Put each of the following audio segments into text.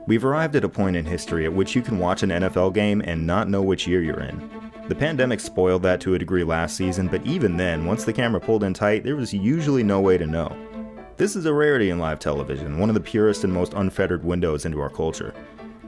We've arrived at a point in history at which you can watch an NFL game and not know which year you're in. The pandemic spoiled that to a degree last season, but even then, once the camera pulled in tight, there was usually no way to know. This is a rarity in live television, one of the purest and most unfettered windows into our culture.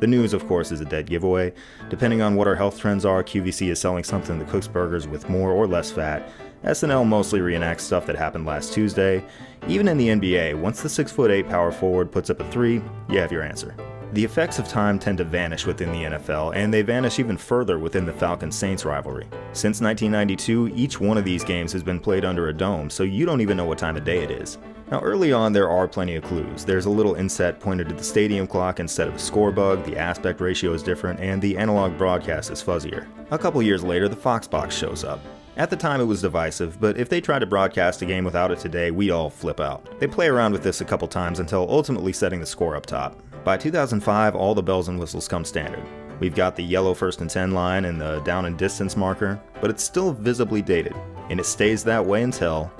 The news, of course, is a dead giveaway. Depending on what our health trends are, QVC is selling something that cooks burgers with more or less fat. SNL mostly reenacts stuff that happened last Tuesday. Even in the NBA, once the 6'8" power forward puts up a three, you have your answer. The effects of time tend to vanish within the NFL, and they vanish even further within the Falcons-Saints rivalry. Since 1992, each one of these games has been played under a dome, so you don't even know what time of day it is. Now early on there are plenty of clues. There's a little inset pointed to the stadium clock instead of a score bug, the aspect ratio is different, and the analog broadcast is fuzzier. A couple years later, the Fox box shows up. At the time it was divisive, but if they tried to broadcast a game without it today, we'd all flip out. They play around with this a couple times until ultimately setting the score up top. By 2005, all the bells and whistles come standard. We've got the yellow 1st and 10 line and the down and distance marker, but it's still visibly dated, and it stays that way until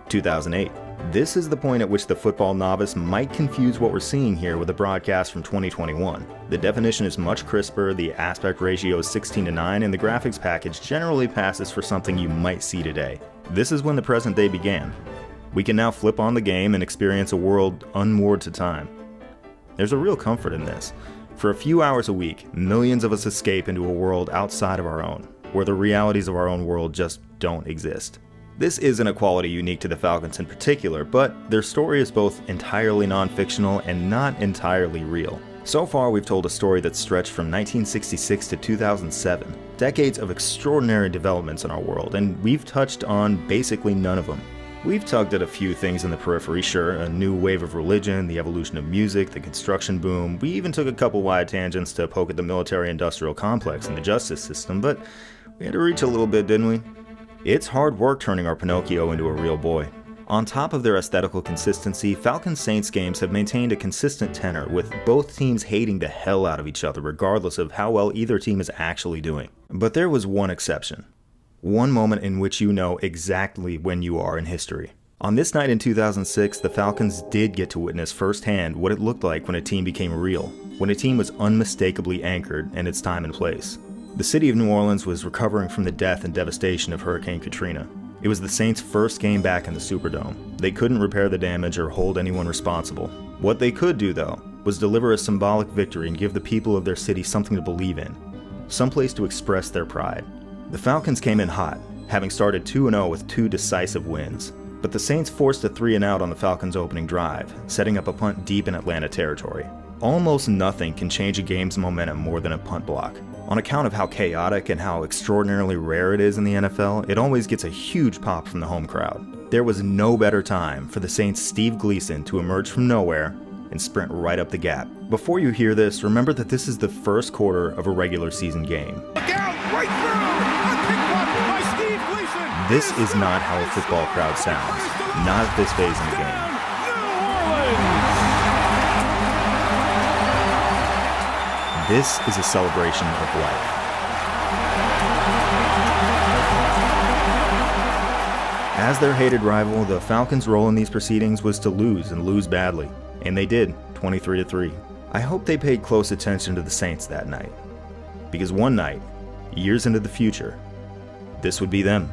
2008. This is the point at which the football novice might confuse what we're seeing here with a broadcast from 2021. The definition is much crisper, the aspect ratio is 16:9, and the graphics package generally passes for something you might see today. This is when the present day began. We can now flip on the game and experience a world unmoored to time. There's a real comfort in this. For a few hours a week, millions of us escape into a world outside of our own, where the realities of our own world just don't exist. This isn't a quality unique to the Falcons in particular, but their story is both entirely non-fictional and not entirely real. So far, we've told a story that's stretched from 1966 to 2007, decades of extraordinary developments in our world, and we've touched on basically none of them. We've tugged at a few things in the periphery, sure, a new wave of religion, the evolution of music, the construction boom. We even took a couple wide tangents to poke at the military-industrial complex and the justice system, but we had to reach a little bit, didn't we? It's hard work turning our Pinocchio into a real boy. On top of their aesthetical consistency, Falcons-Saints games have maintained a consistent tenor, with both teams hating the hell out of each other regardless of how well either team is actually doing. But there was one exception. One moment in which you know exactly when you are in history. On this night in 2006, the Falcons did get to witness firsthand what it looked like when a team became real, when a team was unmistakably anchored in its time and place. The city of New Orleans was recovering from the death and devastation of Hurricane Katrina. It was the Saints' first game back in the Superdome. They couldn't repair the damage or hold anyone responsible. What they could do, though, was deliver a symbolic victory and give the people of their city something to believe in, someplace to express their pride. The Falcons came in hot, having started 2-0 with 2 decisive wins. But the Saints forced a 3-and-out on the Falcons' opening drive, setting up a punt deep in Atlanta territory. Almost nothing can change a game's momentum more than a punt block. On account of how chaotic and how extraordinarily rare it is in the NFL, it always gets a huge pop from the home crowd. There was no better time for the Saints' Steve Gleason to emerge from nowhere and sprint right up the gap. Before you hear this, remember that this is the first quarter of a regular season game. Look out, right through! A pick block by Steve Gleason! This is not how a football crowd sounds, not at this phase in the game. This is a celebration of life. As their hated rival, the Falcons' role in these proceedings was to lose and lose badly. And they did, 23-3. I hope they paid close attention to the Saints that night. Because one night, years into the future, this would be them.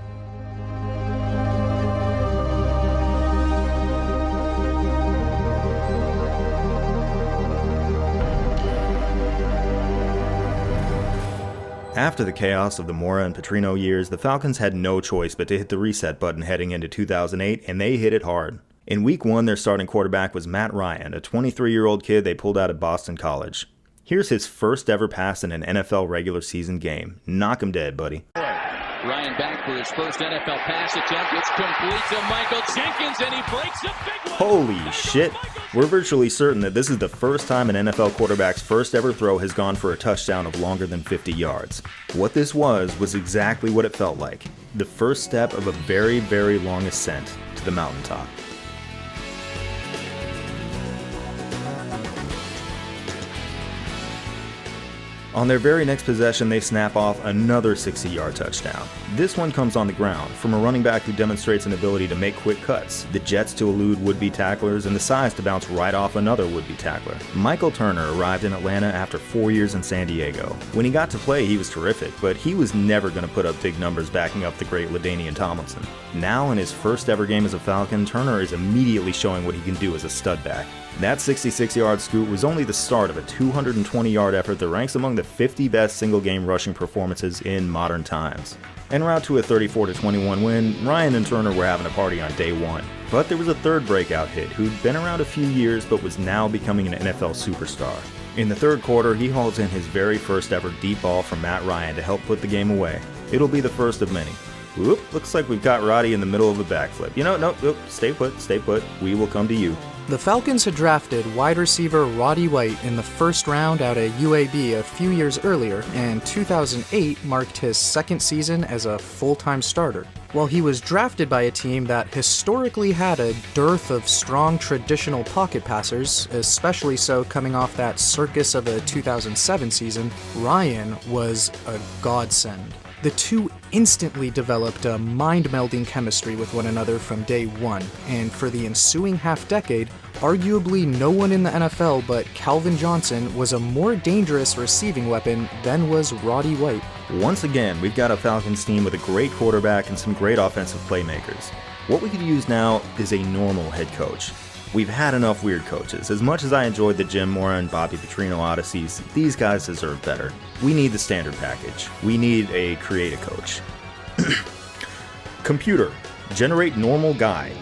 After the chaos of the Mora and Petrino years, the Falcons had no choice but to hit the reset button heading into 2008, and they hit it hard. In week 1, their starting quarterback was Matt Ryan, a 23-year-old kid they pulled out of Boston College. Here's his first ever pass in an NFL regular season game. Knock him dead, buddy. Ryan back for his first NFL pass attempt. It's complete to Michael Jenkins, and he breaks a big one. Holy shit. We're virtually certain that this is the first time an NFL quarterback's first ever throw has gone for a touchdown of longer than 50 yards. What this was exactly what it felt like. The first step of a very, very long ascent to the mountaintop. On their very next possession, they snap off another 60-yard touchdown. This one comes on the ground from a running back who demonstrates an ability to make quick cuts, the jets to elude would-be tacklers, and the size to bounce right off another would-be tackler. Michael Turner arrived in Atlanta after 4 years in San Diego. When he got to play, he was terrific, but he was never going to put up big numbers backing up the great LaDainian Tomlinson. Now, in his first ever game as a Falcon, Turner is immediately showing what he can do as a stud back. That 66-yard scoot was only the start of a 220-yard effort that ranks among the 50 best single-game rushing performances in modern times. En route to a 34-21 win, Ryan and Turner were having a party on day one. But there was a third breakout hit who'd been around a few years but was now becoming an NFL superstar. In the third quarter, he hauls in his very first ever deep ball from Matt Ryan to help put the game away. It'll be the first of many. Whoop, looks like we've got Roddy in the middle of a backflip. Nope, stay put, we will come to you. The Falcons had drafted wide receiver Roddy White in the first round out of UAB a few years earlier, and 2008 marked his second season as a full-time starter. While he was drafted by a team that historically had a dearth of strong traditional pocket passers, especially so coming off that circus of a 2007 season, Ryan was a godsend. The two instantly developed a mind-melding chemistry with one another from day one, and for the ensuing half-decade, arguably no one in the NFL but Calvin Johnson was a more dangerous receiving weapon than was Roddy White. Once again, we've got a Falcons team with a great quarterback and some great offensive playmakers. What we could use now is a normal head coach. We've had enough weird coaches. As much as I enjoyed the Jim Mora and Bobby Petrino odysseys, these guys deserve better. We need the standard package. We need a creative coach. Computer, generate normal guy.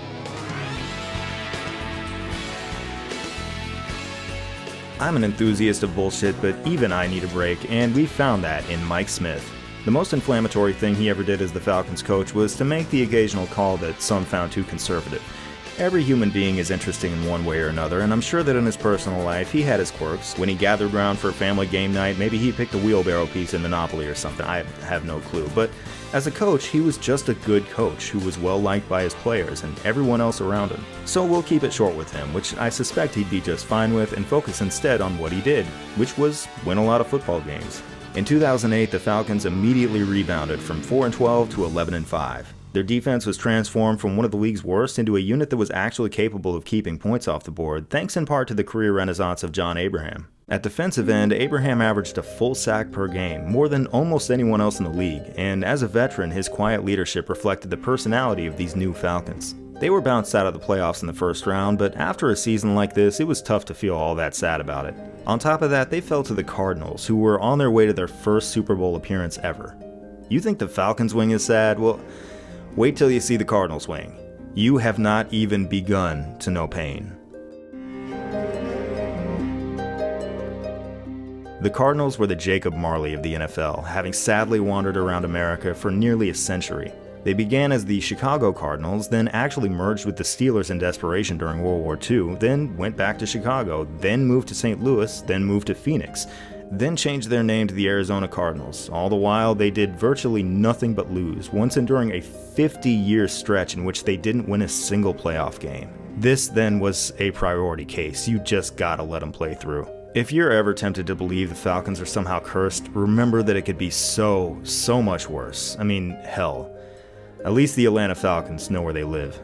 I'm an enthusiast of bullshit, but even I need a break, and we found that in Mike Smith. The most inflammatory thing he ever did as the Falcons coach was to make the occasional call that some found too conservative. Every human being is interesting in one way or another, and I'm sure that in his personal life he had his quirks. When he gathered around for a family game night, maybe he picked a wheelbarrow piece in Monopoly or something. I have no clue. But as a coach, he was just a good coach who was well liked by his players and everyone else around him. So we'll keep it short with him, which I suspect he'd be just fine with, and focus instead on what he did, which was win a lot of football games. In 2008, the Falcons immediately rebounded from 4-12 to 11-5. Their defense was transformed from one of the league's worst into a unit that was actually capable of keeping points off the board, thanks in part to the career renaissance of John Abraham. At defensive end, Abraham averaged a full sack per game, more than almost anyone else in the league, and as a veteran, his quiet leadership reflected the personality of these new Falcons. They were bounced out of the playoffs in the first round, but after a season like this, it was tough to feel all that sad about it. On top of that, they fell to the Cardinals, who were on their way to their first Super Bowl appearance ever. You think the Falcons wing is sad? Well, wait till you see the Cardinals wing. You have not even begun to know pain. The Cardinals were the Jacob Marley of the NFL, having sadly wandered around America for nearly a century. They began as the Chicago Cardinals, then actually merged with the Steelers in desperation during World War II, then went back to Chicago, then moved to St. Louis, then moved to Phoenix, then changed their name to the Arizona Cardinals. All the while, they did virtually nothing but lose, once enduring a 50-year stretch in which they didn't win a single playoff game. This then was a priority case. You just gotta let them play through. If you're ever tempted to believe the Falcons are somehow cursed, remember that it could be so much worse. I mean, hell. At least the Atlanta Falcons know where they live.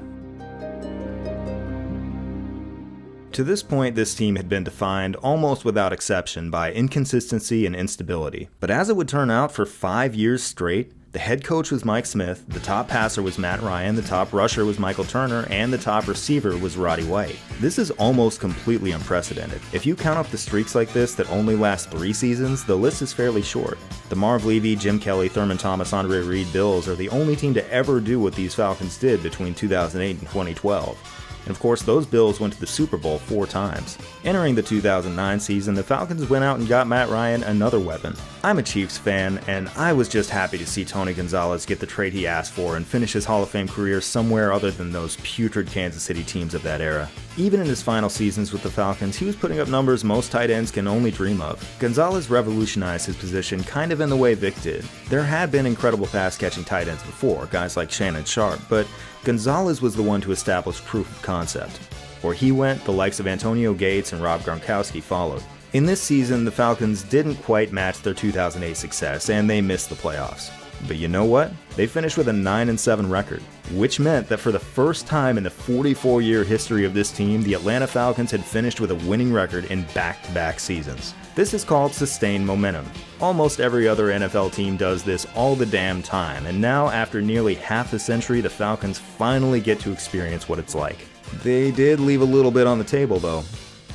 To this point, this team had been defined almost without exception by inconsistency and instability. But as it would turn out, for 5 years straight, the head coach was Mike Smith, the top passer was Matt Ryan, the top rusher was Michael Turner, and the top receiver was Roddy White. This is almost completely unprecedented. If you count up the streaks like this that only last 3 seasons, the list is fairly short. The Marv Levy, Jim Kelly, Thurman Thomas, Andre Reed Bills are the only team to ever do what these Falcons did between 2008 and 2012. And of course, those Bills went to the Super Bowl 4 times. Entering the 2009 season, the Falcons went out and got Matt Ryan another weapon. I'm a Chiefs fan, and I was just happy to see Tony Gonzalez get the trade he asked for and finish his Hall of Fame career somewhere other than those putrid Kansas City teams of that era. Even in his final seasons with the Falcons, he was putting up numbers most tight ends can only dream of. Gonzalez revolutionized his position kind of in the way Vic did. There had been incredible pass-catching tight ends before, guys like Shannon Sharp, but Gonzalez was the one to establish proof of concept. Where he went, the likes of Antonio Gates and Rob Gronkowski followed. In this season, the Falcons didn't quite match their 2008 success, and they missed the playoffs. But you know what? They finished with a 9-7 record, which meant that for the first time in the 44-year history of this team, the Atlanta Falcons had finished with a winning record in back-to-back seasons. This is called sustained momentum. Almost every other NFL team does this all the damn time, and now after nearly half a century, the Falcons finally get to experience what it's like. They did leave a little bit on the table though.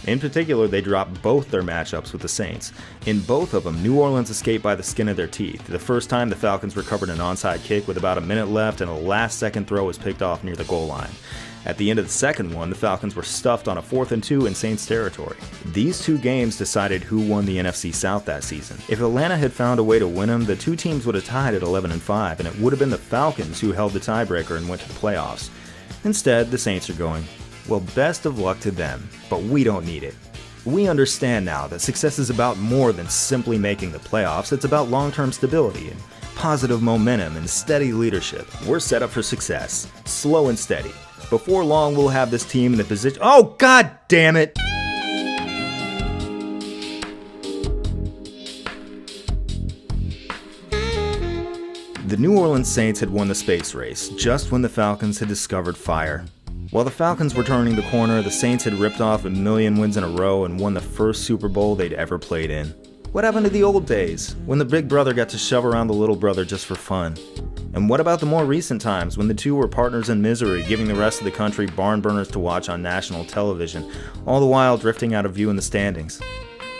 In particular, they dropped both their matchups with the Saints. In both of them, New Orleans escaped by the skin of their teeth. The first time, the Falcons recovered an onside kick with about a minute left, and a last-second throw was picked off near the goal line. At the end of the second one, the Falcons were stuffed on a 4th and 2 in Saints territory. These two games decided who won the NFC South that season. If Atlanta had found a way to win them, the two teams would have tied at 11-5, and it would have been the Falcons who held the tiebreaker and went to the playoffs. Instead, the Saints are going, well, best of luck to them, but we don't need it. We understand now that success is about more than simply making the playoffs. It's about long-term stability and positive momentum and steady leadership. We're set up for success, slow and steady. Before long, we'll have this team in the position— Oh, God damn it! The New Orleans Saints had won the space race just when the Falcons had discovered fire. While the Falcons were turning the corner, the Saints had ripped off 1 million wins in a row and won the first Super Bowl they'd ever played in. What happened to the old days, when the big brother got to shove around the little brother just for fun? And what about the more recent times, when the two were partners in misery, giving the rest of the country barn burners to watch on national television, all the while drifting out of view in the standings?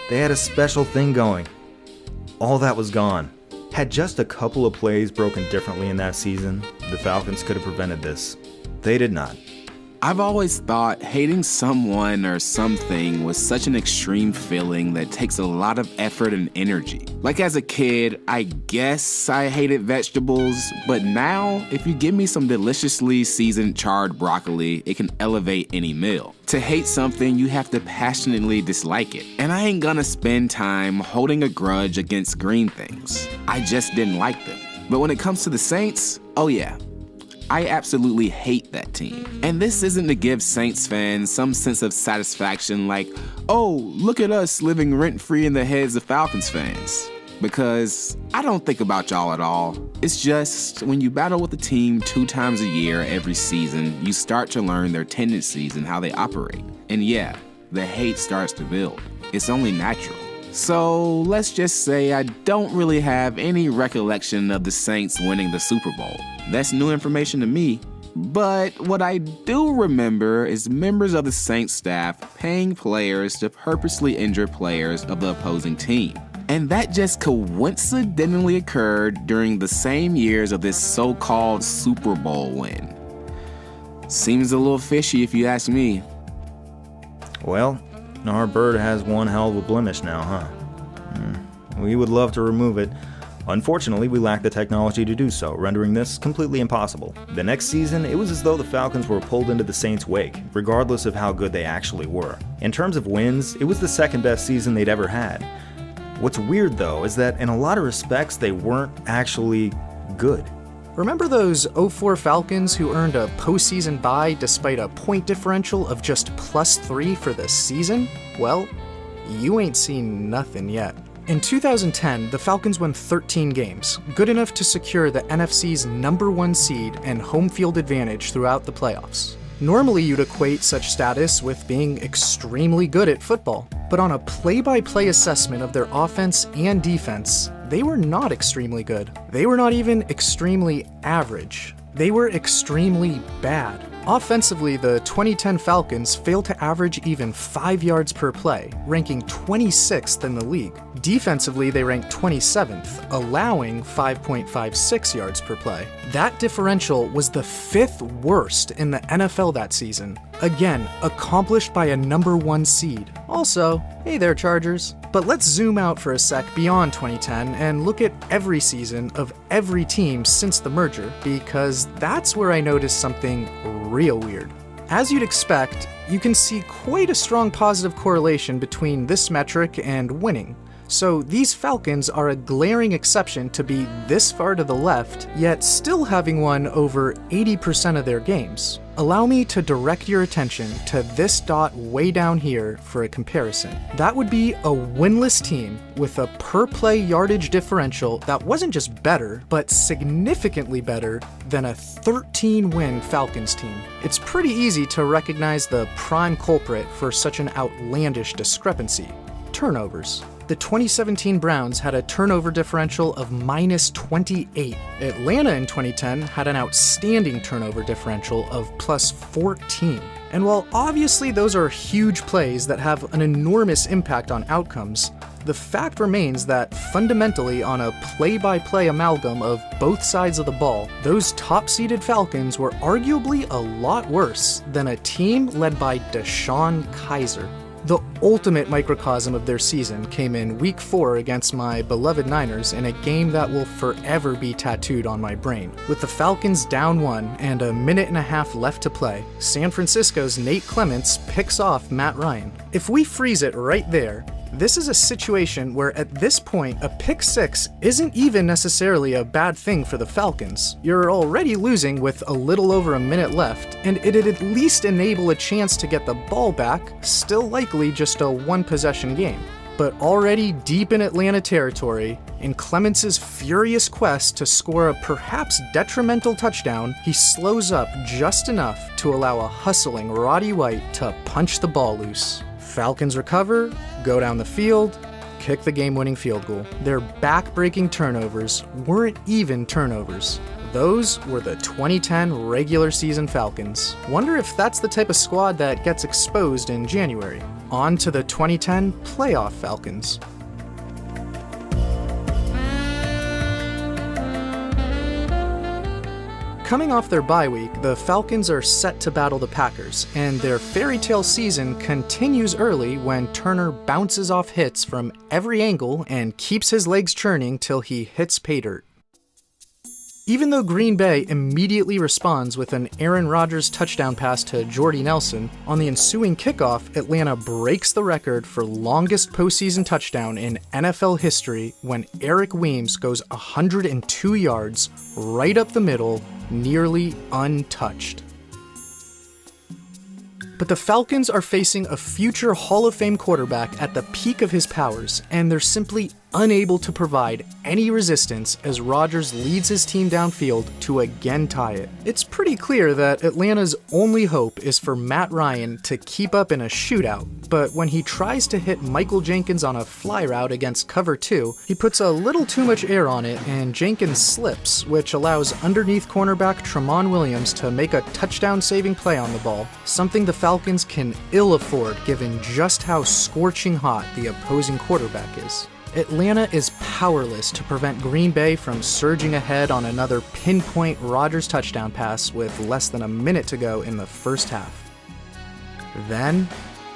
They had a special thing going. All that was gone. Had just a couple of plays broken differently in that season, the Falcons could have prevented this. They did not. I've always thought hating someone or something was such an extreme feeling that takes a lot of effort and energy. Like as a kid, I guess I hated vegetables, but now, if you give me some deliciously seasoned charred broccoli, it can elevate any meal. To hate something, you have to passionately dislike it. And I ain't gonna spend time holding a grudge against green things. I just didn't like them. But when it comes to the Saints, oh yeah, I absolutely hate that team. And this isn't to give Saints fans some sense of satisfaction like, oh, look at us living rent-free in the heads of Falcons fans. Because I don't think about y'all at all. It's just when you battle with a team 2 times a year every season, you start to learn their tendencies and how they operate. And yeah, the hate starts to build. It's only natural. So let's just say I don't really have any recollection of the Saints winning the Super Bowl. That's new information to me. But what I do remember is members of the Saints staff paying players to purposely injure players of the opposing team. And that just coincidentally occurred during the same years of this so-called Super Bowl win. Seems a little fishy if you ask me. Well, our bird has one hell of a blemish now, huh? We would love to remove it. Unfortunately, we lack the technology to do so, rendering this completely impossible. The next season, it was as though the Falcons were pulled into the Saints' wake, regardless of how good they actually were. In terms of wins, it was the second best season they'd ever had. What's weird, though, is that in a lot of respects, they weren't actually good. Remember those 04 Falcons who earned a postseason bye despite a point differential of just +3 for the season? Well, you ain't seen nothing yet. In 2010, the Falcons won 13 games, good enough to secure the NFC's #1 seed and home field advantage throughout the playoffs. Normally, you'd equate such status with being extremely good at football, but on a play-by-play assessment of their offense and defense, they were not extremely good. They were not even extremely average. They were extremely bad. Offensively, the 2010 Falcons failed to average even 5 yards per play, ranking 26th in the league. Defensively, they ranked 27th, allowing 5.56 yards per play. That differential was the 5th worst in the NFL that season. Again, accomplished by a #1 seed. Also, hey there, Chargers. But let's zoom out for a sec beyond 2010 and look at every season of every team since the merger, because that's where I noticed something real weird. As you'd expect, you can see quite a strong positive correlation between this metric and winning. So these Falcons are a glaring exception to be this far to the left, yet still having won over 80% of their games. Allow me to direct your attention to this dot way down here for a comparison. That would be a winless team with a per-play yardage differential that wasn't just better, but significantly better than a 13-win Falcons team. It's pretty easy to recognize the prime culprit for such an outlandish discrepancy: turnovers. The 2017 Browns had a turnover differential of -28. Atlanta in 2010 had an outstanding turnover differential of +14. And while obviously those are huge plays that have an enormous impact on outcomes, the fact remains that fundamentally on a play-by-play amalgam of both sides of the ball, those top-seeded Falcons were arguably a lot worse than a team led by DeShone Kizer. The ultimate microcosm of their season came in Week 4 against my beloved Niners in a game that will forever be tattooed on my brain. With the Falcons down 1 and a minute and a half left to play, San Francisco's Nate Clements picks off Matt Ryan. If we freeze it right there, this is a situation where at this point, a pick six isn't even necessarily a bad thing for the Falcons. You're already losing with a little over a minute left, and it'd at least enable a chance to get the ball back, still likely just a one-possession game. But already deep in Atlanta territory, in Clements' furious quest to score a perhaps detrimental touchdown, he slows up just enough to allow a hustling Roddy White to punch the ball loose. Falcons recover, go down the field, kick the game-winning field goal. Their back-breaking turnovers weren't even turnovers. Those were the 2010 regular season Falcons. Wonder if that's the type of squad that gets exposed in January. On to the 2010 playoff Falcons. Coming off their bye week, the Falcons are set to battle the Packers, and their fairy tale season continues early when Turner bounces off hits from every angle and keeps his legs churning till he hits pay dirt. Even though Green Bay immediately responds with an Aaron Rodgers touchdown pass to Jordy Nelson, on the ensuing kickoff, Atlanta breaks the record for longest postseason touchdown in NFL history when Eric Weems goes 102 yards right up the middle, nearly untouched. But the Falcons are facing a future Hall of Fame quarterback at the peak of his powers, and they're simply unable to provide any resistance as Rodgers leads his team downfield to again tie it. It's pretty clear that Atlanta's only hope is for Matt Ryan to keep up in a shootout, but when he tries to hit Michael Jenkins on a fly route against cover 2, he puts a little too much air on it and Jenkins slips, which allows underneath cornerback Tramon Williams to make a touchdown-saving play on the ball, something the Falcons can ill afford given just how scorching hot the opposing quarterback is. Atlanta is powerless to prevent Green Bay from surging ahead on another pinpoint Rodgers touchdown pass with less than a minute to go in the first half. Then,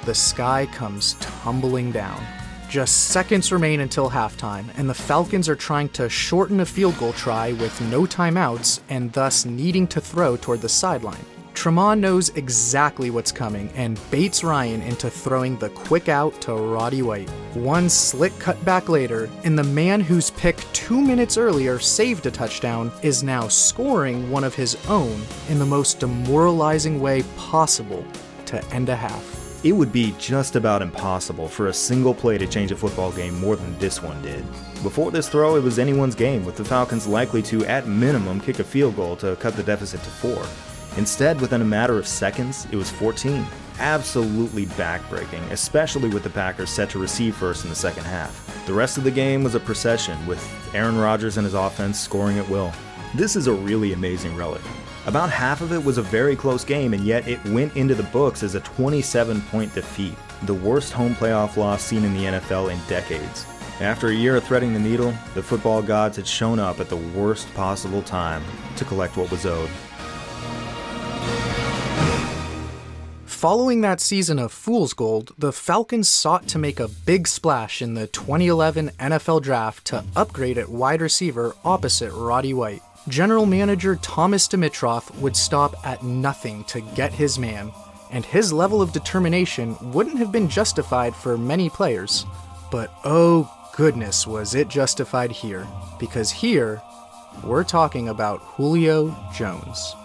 the sky comes tumbling down. Just seconds remain until halftime, and the Falcons are trying to shorten a field goal try with no timeouts and thus needing to throw toward the sideline. Tramon knows exactly what's coming and baits Ryan into throwing the quick out to Roddy White. One slick cutback later, and the man whose pick 2 minutes earlier saved a touchdown is now scoring one of his own in the most demoralizing way possible to end a half. It would be just about impossible for a single play to change a football game more than this one did. Before this throw, it was anyone's game, with the Falcons likely to, at minimum, kick a field goal to cut the deficit to 4. Instead, within a matter of seconds, it was 14. Absolutely backbreaking, especially with the Packers set to receive first in the second half. The rest of the game was a procession, with Aaron Rodgers and his offense scoring at will. This is a really amazing relic. About half of it was a very close game, and yet it went into the books as a 27-point defeat, the worst home playoff loss seen in the NFL in decades. After a year of threading the needle, the football gods had shown up at the worst possible time to collect what was owed. Following that season of fool's gold, the Falcons sought to make a big splash in the 2011 NFL Draft to upgrade at wide receiver opposite Roddy White. General Manager Thomas Dimitroff would stop at nothing to get his man, and his level of determination wouldn't have been justified for many players. But oh goodness was it justified here, because here, we're talking about Julio Jones.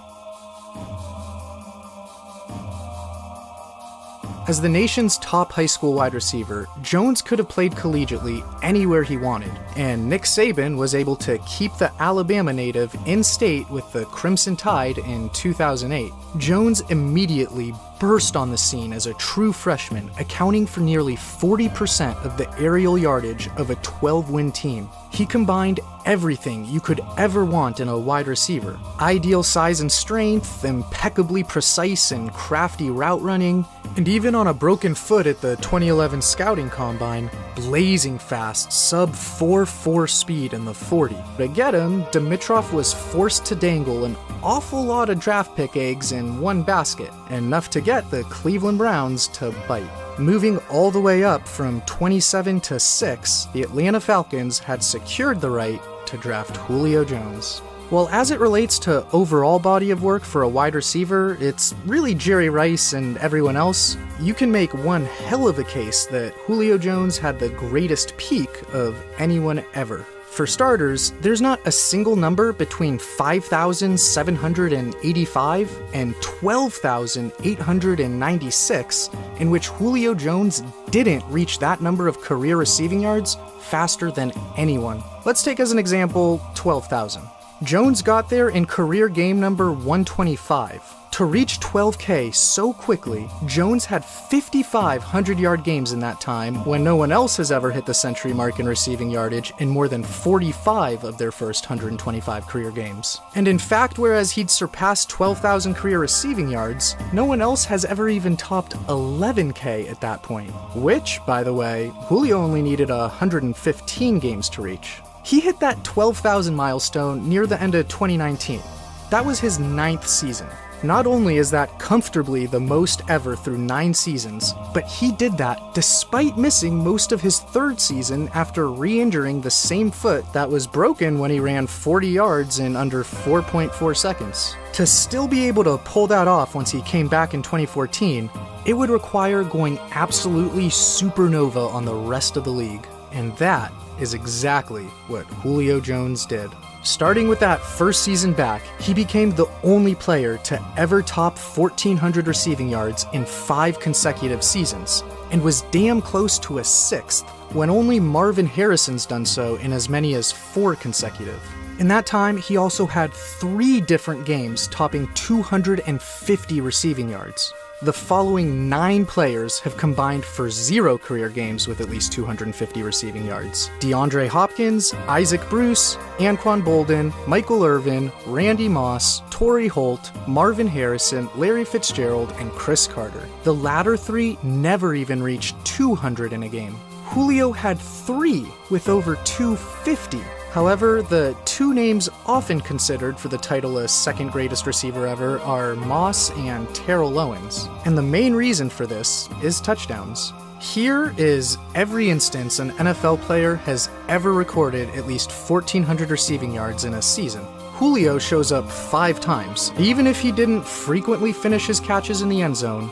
As the nation's top high school wide receiver, Jones could have played collegiately anywhere he wanted, and Nick Saban was able to keep the Alabama native in-state with the Crimson Tide in 2008. Jones immediately burst on the scene as a true freshman, accounting for nearly 40% of the aerial yardage of a 12-win team. He combined everything you could ever want in a wide receiver. Ideal size and strength, impeccably precise and crafty route running, and even on a broken foot at the 2011 Scouting Combine, blazing fast, sub 4.4 speed in the 40. To get him, Dimitrov was forced to dangle an awful lot of draft pick eggs in one basket, enough to get the Cleveland Browns to bite. Moving all the way up from 27 to 6, the Atlanta Falcons had secured the right to draft Julio Jones. Well, as it relates to overall body of work for a wide receiver, it's really Jerry Rice and everyone else. You can make one hell of a case that Julio Jones had the greatest peak of anyone ever. For starters, there's not a single number between 5,785 and 12,896 in which Julio Jones didn't reach that number of career receiving yards faster than anyone. Let's take as an example 12,000. Jones got there in career game number 125. To reach 12K so quickly, Jones had 55 100-yard games in that time when no one else has ever hit the century mark in receiving yardage in more than 45 of their first 125 career games. And in fact, whereas he'd surpassed 12,000 career receiving yards, no one else has ever even topped 11K at that point, which, by the way, Julio only needed 115 games to reach. He hit that 12,000 milestone near the end of 2019. That was his 9th season. Not only is that comfortably the most ever through 9 seasons, but he did that despite missing most of his 3rd season after re-injuring the same foot that was broken when he ran 40 yards in under 4.4 seconds. To still be able to pull that off once he came back in 2014, it would require going absolutely supernova on the rest of the league. And that is exactly what Julio Jones did. Starting with that first season back, he became the only player to ever top 1,400 receiving yards in 5 consecutive seasons, and was damn close to a 6th, when only Marvin Harrison's done so in as many as 4 consecutive. In that time, he also had 3 different games topping 250 receiving yards. The following 9 players have combined for 0 career games with at least 250 receiving yards. DeAndre Hopkins, Isaac Bruce, Anquan Bolden, Michael Irvin, Randy Moss, Torrey Holt, Marvin Harrison, Larry Fitzgerald, and Chris Carter. The latter 3 never even reached 200 in a game. Julio had 3 with over 250. However, the 2 names often considered for the title as second greatest receiver ever are Moss and Terrell Owens, and the main reason for this is touchdowns. Here is every instance an NFL player has ever recorded at least 1,400 receiving yards in a season. Julio shows up 5 times. Even if he didn't frequently finish his catches in the end zone,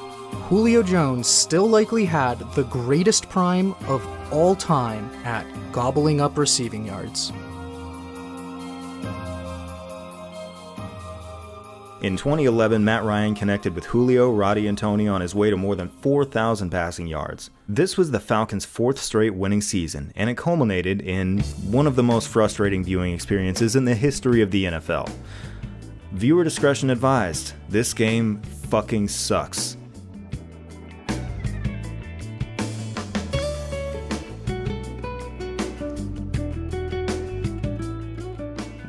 Julio Jones still likely had the greatest prime of all time at gobbling up receiving yards. In 2011, Matt Ryan connected with Julio, Roddy, and Tony on his way to more than 4,000 passing yards. This was the Falcons' 4th straight winning season, and it culminated in one of the most frustrating viewing experiences in the history of the NFL. Viewer discretion advised. This game fucking sucks.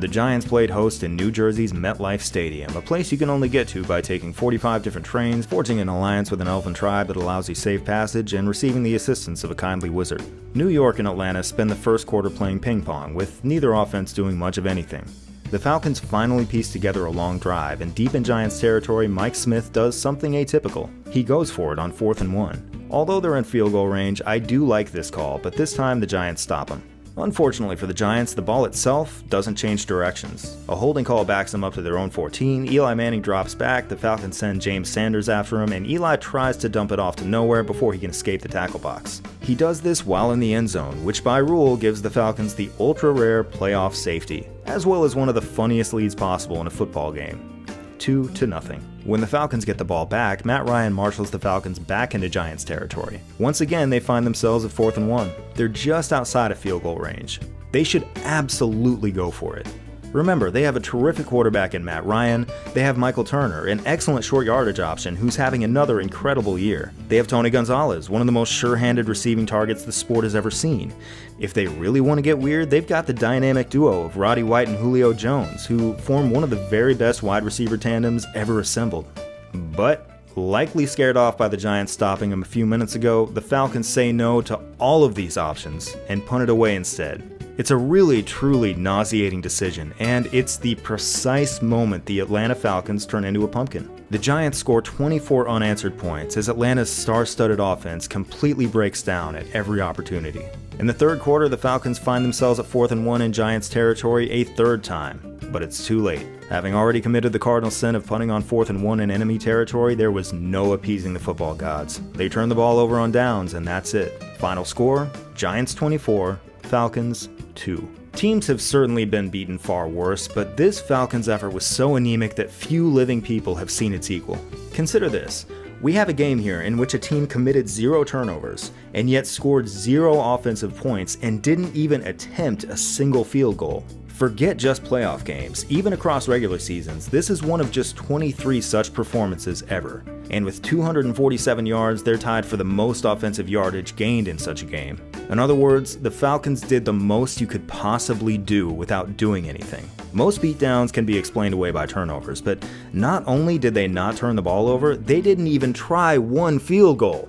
The Giants played host in New Jersey's MetLife Stadium, a place you can only get to by taking 45 different trains, forging an alliance with an elven tribe that allows you safe passage, and receiving the assistance of a kindly wizard. New York and Atlanta spend the first quarter playing ping pong, with neither offense doing much of anything. The Falcons finally piece together a long drive, and deep in Giants territory, Mike Smith does something atypical. He goes for it on 4th and 1. Although they're in field goal range, I do like this call, but this time the Giants stop him. Unfortunately for the Giants, the ball itself doesn't change directions. A holding call backs them up to their own 14, Eli Manning drops back, the Falcons send James Sanders after him, and Eli tries to dump it off to nowhere before he can escape the tackle box. He does this while in the end zone, which by rule gives the Falcons the ultra-rare playoff safety, as well as one of the funniest leads possible in a football game. 2-0. When the Falcons get the ball back, Matt Ryan marshals the Falcons back into Giants territory. Once again, they find themselves at 4th and 1. They're just outside of field goal range. They should absolutely go for it. Remember, they have a terrific quarterback in Matt Ryan, they have Michael Turner, an excellent short yardage option who's having another incredible year. They have Tony Gonzalez, one of the most sure-handed receiving targets the sport has ever seen. If they really want to get weird, they've got the dynamic duo of Roddy White and Julio Jones, who form one of the very best wide receiver tandems ever assembled. But, likely scared off by the Giants stopping them a few minutes ago, the Falcons say no to all of these options and punt it away instead. It's a really, truly nauseating decision, and it's the precise moment the Atlanta Falcons turn into a pumpkin. The Giants score 24 unanswered points as Atlanta's star-studded offense completely breaks down at every opportunity. In the third quarter, the Falcons find themselves at 4th and 1 in Giants territory a third time, but it's too late. Having already committed the cardinal sin of punting on 4th and 1 in enemy territory, there was no appeasing the football gods. They turn the ball over on downs, and that's it. Final score, Giants 24, Falcons 2. Teams have certainly been beaten far worse, but this Falcons effort was so anemic that few living people have seen its equal. Consider this. We have a game here in which a team committed 0 turnovers, and yet scored 0 offensive points and didn't even attempt a single field goal. Forget just playoff games, even across regular seasons, this is one of just 23 such performances ever. And with 247 yards, they're tied for the most offensive yardage gained in such a game. In other words, the Falcons did the most you could possibly do without doing anything. Most beatdowns can be explained away by turnovers, but not only did they not turn the ball over, they didn't even try one field goal.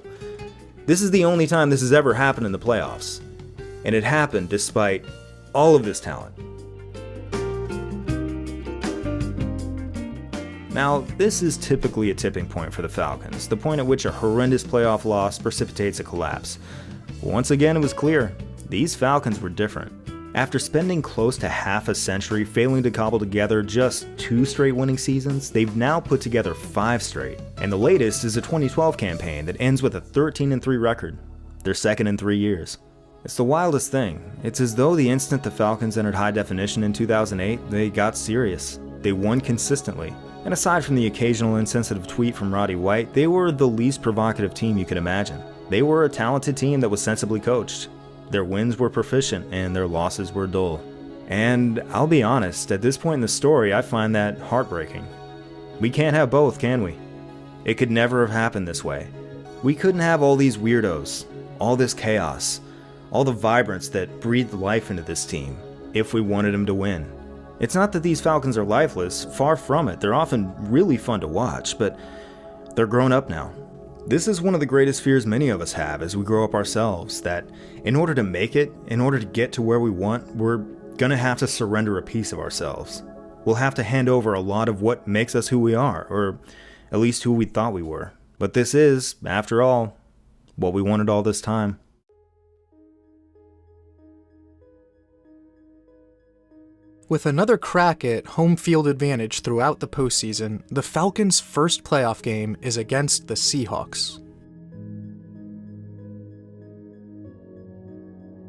This is the only time this has ever happened in the playoffs. And it happened despite all of this talent. Now, this is typically a tipping point for the Falcons, the point at which a horrendous playoff loss precipitates a collapse. Once again, it was clear, these Falcons were different. After spending close to half a century failing to cobble together just 2 straight winning seasons, they've now put together 5 straight. And the latest is a 2012 campaign that ends with a 13-3 record, their second in 3 years. It's the wildest thing. It's as though the instant the Falcons entered high definition in 2008, they got serious. They won consistently. And aside from the occasional insensitive tweet from Roddy White, they were the least provocative team you could imagine. They were a talented team that was sensibly coached. Their wins were proficient and their losses were dull. And I'll be honest, at this point in the story, I find that heartbreaking. We can't have both, can we? It could never have happened this way. We couldn't have all these weirdos, all this chaos, all the vibrance that breathed life into this team, if we wanted them to win. It's not that these Falcons are lifeless, far from it. They're often really fun to watch, but they're grown up now. This is one of the greatest fears many of us have as we grow up ourselves, that in order to make it, in order to get to where we want, we're gonna have to surrender a piece of ourselves. We'll have to hand over a lot of what makes us who we are, or at least who we thought we were. But this is, after all, what we wanted all this time. With another crack at home field advantage throughout the postseason, the Falcons' first playoff game is against the Seahawks.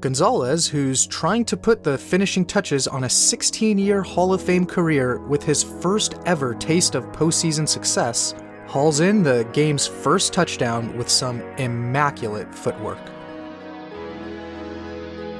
Gonzalez, who's trying to put the finishing touches on a 16-year Hall of Fame career with his first ever taste of postseason success, hauls in the game's first touchdown with some immaculate footwork.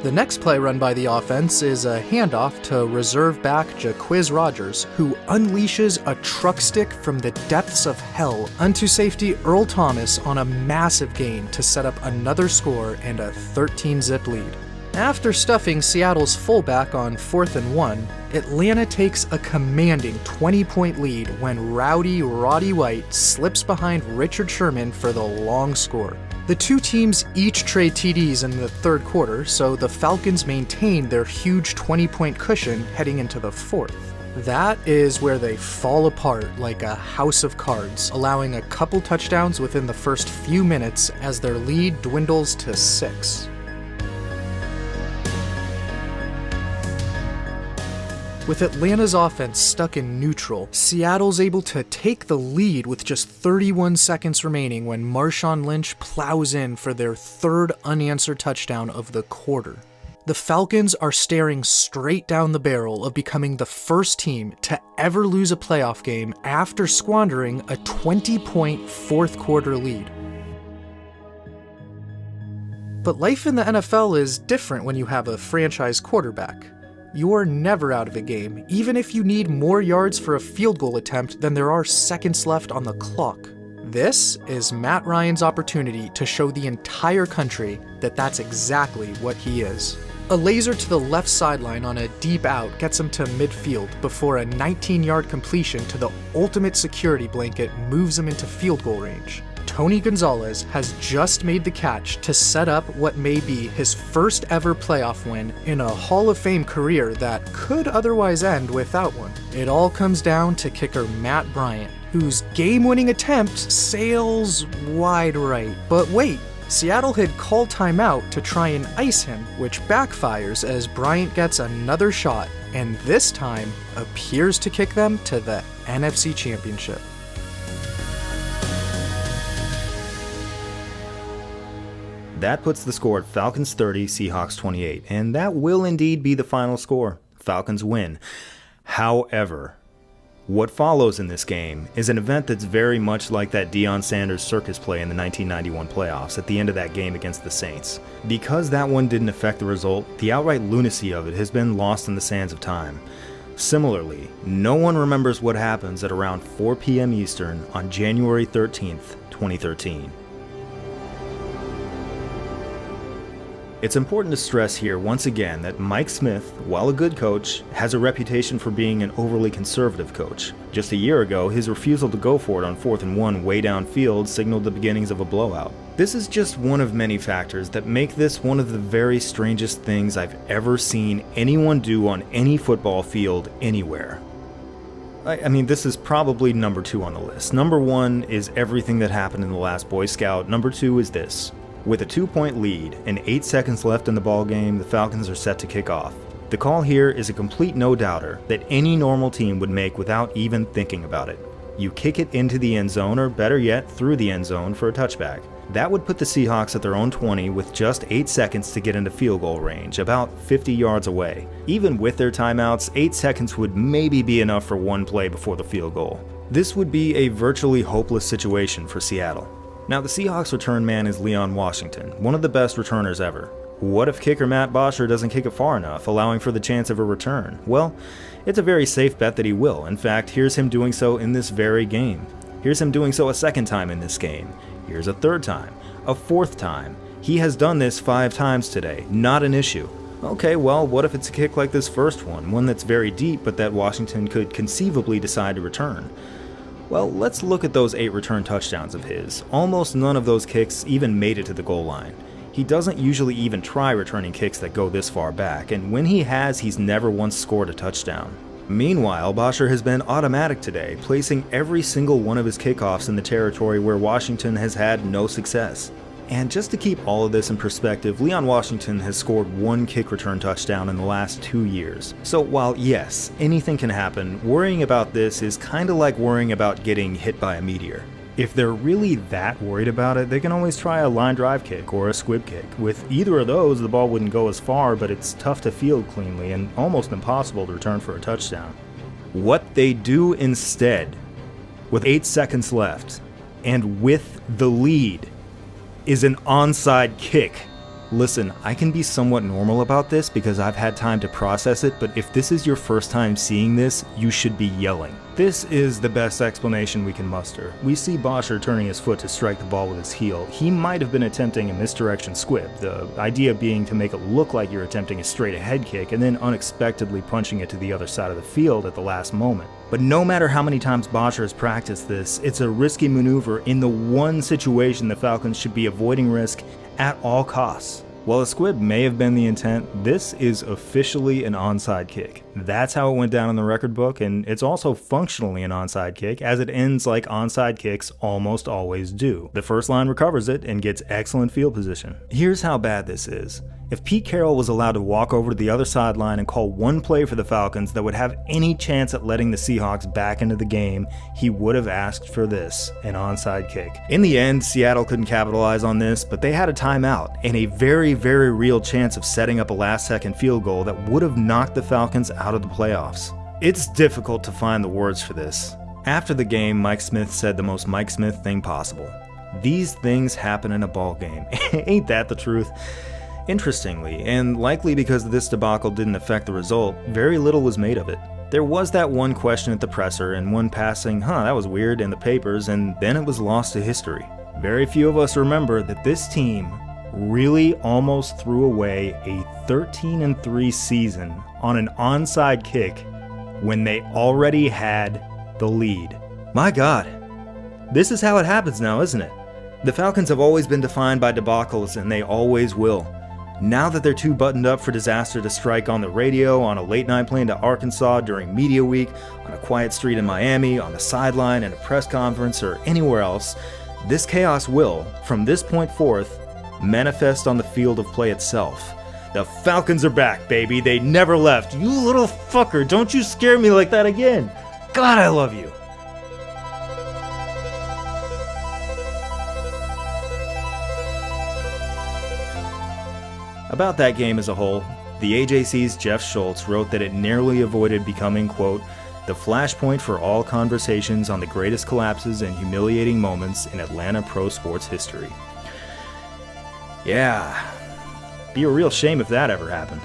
The next play run by the offense is a handoff to reserve back Jacquizz Rodgers, who unleashes a truck stick from the depths of hell unto safety Earl Thomas on a massive gain to set up another score and a 13-zip lead. After stuffing Seattle's fullback on 4th and 1, Atlanta takes a commanding 20-point lead when rowdy Roddy White slips behind Richard Sherman for the long score. The two teams each trade TDs in the third quarter, so the Falcons maintain their huge 20-point cushion heading into the fourth. That is where they fall apart like a house of cards, allowing a couple touchdowns within the first few minutes as their lead dwindles to 6. With Atlanta's offense stuck in neutral, Seattle's able to take the lead with just 31 seconds remaining when Marshawn Lynch plows in for their third unanswered touchdown of the quarter. The Falcons are staring straight down the barrel of becoming the first team to ever lose a playoff game after squandering a 20-point fourth quarter lead. But life in the NFL is different when you have a franchise quarterback. You're never out of a game, even if you need more yards for a field goal attempt than there are seconds left on the clock. This is Matt Ryan's opportunity to show the entire country that that's exactly what he is. A laser to the left sideline on a deep out gets him to midfield before a 19-yard completion to the ultimate security blanket moves him into field goal range. Tony Gonzalez has just made the catch to set up what may be his first ever playoff win in a Hall of Fame career that could otherwise end without one. It all comes down to kicker Matt Bryant, whose game-winning attempt sails wide right. But wait, Seattle had called timeout to try and ice him, which backfires as Bryant gets another shot, and this time appears to kick them to the NFC Championship. That puts the score at Falcons 30, Seahawks 28, and that will indeed be the final score. Falcons win. However, what follows in this game is an event that's very much like that Deion Sanders circus play in the 1991 playoffs at the end of that game against the Saints. Because that one didn't affect the result, the outright lunacy of it has been lost in the sands of time. Similarly, no one remembers what happens at around 4 p.m. Eastern on January 13th, 2013. It's important to stress here once again that Mike Smith, while a good coach, has a reputation for being an overly conservative coach. Just a year ago, his refusal to go for it on 4th and 1 way downfield signaled the beginnings of a blowout. This is just one of many factors that make this one of the very strangest things I've ever seen anyone do on any football field anywhere. I mean, this is probably number 2 on the list. Number 1 is everything that happened in the last Boy Scout. Number 2 is this. With a 2-point lead and 8 seconds left in the ballgame, the Falcons are set to kick off. The call here is a complete no-doubter that any normal team would make without even thinking about it. You kick it into the end zone, or better yet, through the end zone for a touchback. That would put the Seahawks at their own 20 with just 8 seconds to get into field goal range, about 50 yards away. Even with their timeouts, 8 seconds would maybe be enough for one play before the field goal. This would be a virtually hopeless situation for Seattle. Now, the Seahawks return man is Leon Washington, one of the best returners ever. What if kicker Matt Bosher doesn't kick it far enough, allowing for the chance of a return? Well, it's a very safe bet that he will. In fact, here's him doing so in this very game. Here's him doing so a second time in this game. Here's a third time, a fourth time. He has done this 5 times today, not an issue. Okay, well, what if it's a kick like this first one that's very deep but that Washington could conceivably decide to return? Well, let's look at those 8 return touchdowns of his. Almost none of those kicks even made it to the goal line. He doesn't usually even try returning kicks that go this far back, and when he has, he's never once scored a touchdown. Meanwhile, Bosher has been automatic today, placing every single one of his kickoffs in the territory where Washington has had no success. And just to keep all of this in perspective, Leon Washington has scored 1 kick return touchdown in the last 2 years. So while yes, anything can happen, worrying about this is kinda like worrying about getting hit by a meteor. If they're really that worried about it, they can always try a line drive kick or a squib kick. With either of those, the ball wouldn't go as far, but it's tough to field cleanly and almost impossible to return for a touchdown. What they do instead, with 8 seconds left, and with the lead, is an onside kick. Listen, I can be somewhat normal about this because I've had time to process it, but if this is your first time seeing this, you should be yelling. This is the best explanation we can muster. We see Bosher turning his foot to strike the ball with his heel. He might have been attempting a misdirection squib, the idea being to make it look like you're attempting a straight ahead kick and then unexpectedly punching it to the other side of the field at the last moment. But no matter how many times Bosher has practiced this, it's a risky maneuver in the one situation the Falcons should be avoiding risk at all costs. While a squib may have been the intent, this is officially an onside kick. That's how it went down in the record book, and it's also functionally an onside kick, as it ends like onside kicks almost always do. The first line recovers it and gets excellent field position. Here's how bad this is. If Pete Carroll was allowed to walk over to the other sideline and call one play for the Falcons that would have any chance at letting the Seahawks back into the game, he would have asked for this, an onside kick. In the end, Seattle couldn't capitalize on this, but they had a timeout and a very, very real chance of setting up a last-second field goal that would have knocked the Falcons out of the playoffs. It's difficult to find the words for this. After the game, Mike Smith said the most Mike Smith thing possible. These things happen in a ball game. Ain't that the truth? Interestingly, and likely because this debacle didn't affect the result, very little was made of it. There was that one question at the presser and one passing, that was weird, in the papers, and then it was lost to history. Very few of us remember that this team really almost threw away a 13-3 season on an onside kick when they already had the lead. My God, this is how it happens now, isn't it? The Falcons have always been defined by debacles, and they always will. Now that they're too buttoned up for disaster to strike on the radio, on a late night plane to Arkansas during media week, on a quiet street in Miami, on the sideline in a press conference, or anywhere else, this chaos will, from this point forth, manifest on the field of play itself. The Falcons are back, baby. They never left. You little fucker, don't you scare me like that again. God, I love you. About that game as a whole, the AJC's Jeff Schultz wrote that it narrowly avoided becoming, quote, the flashpoint for all conversations on the greatest collapses and humiliating moments in Atlanta pro sports history. Yeah, be a real shame if that ever happened.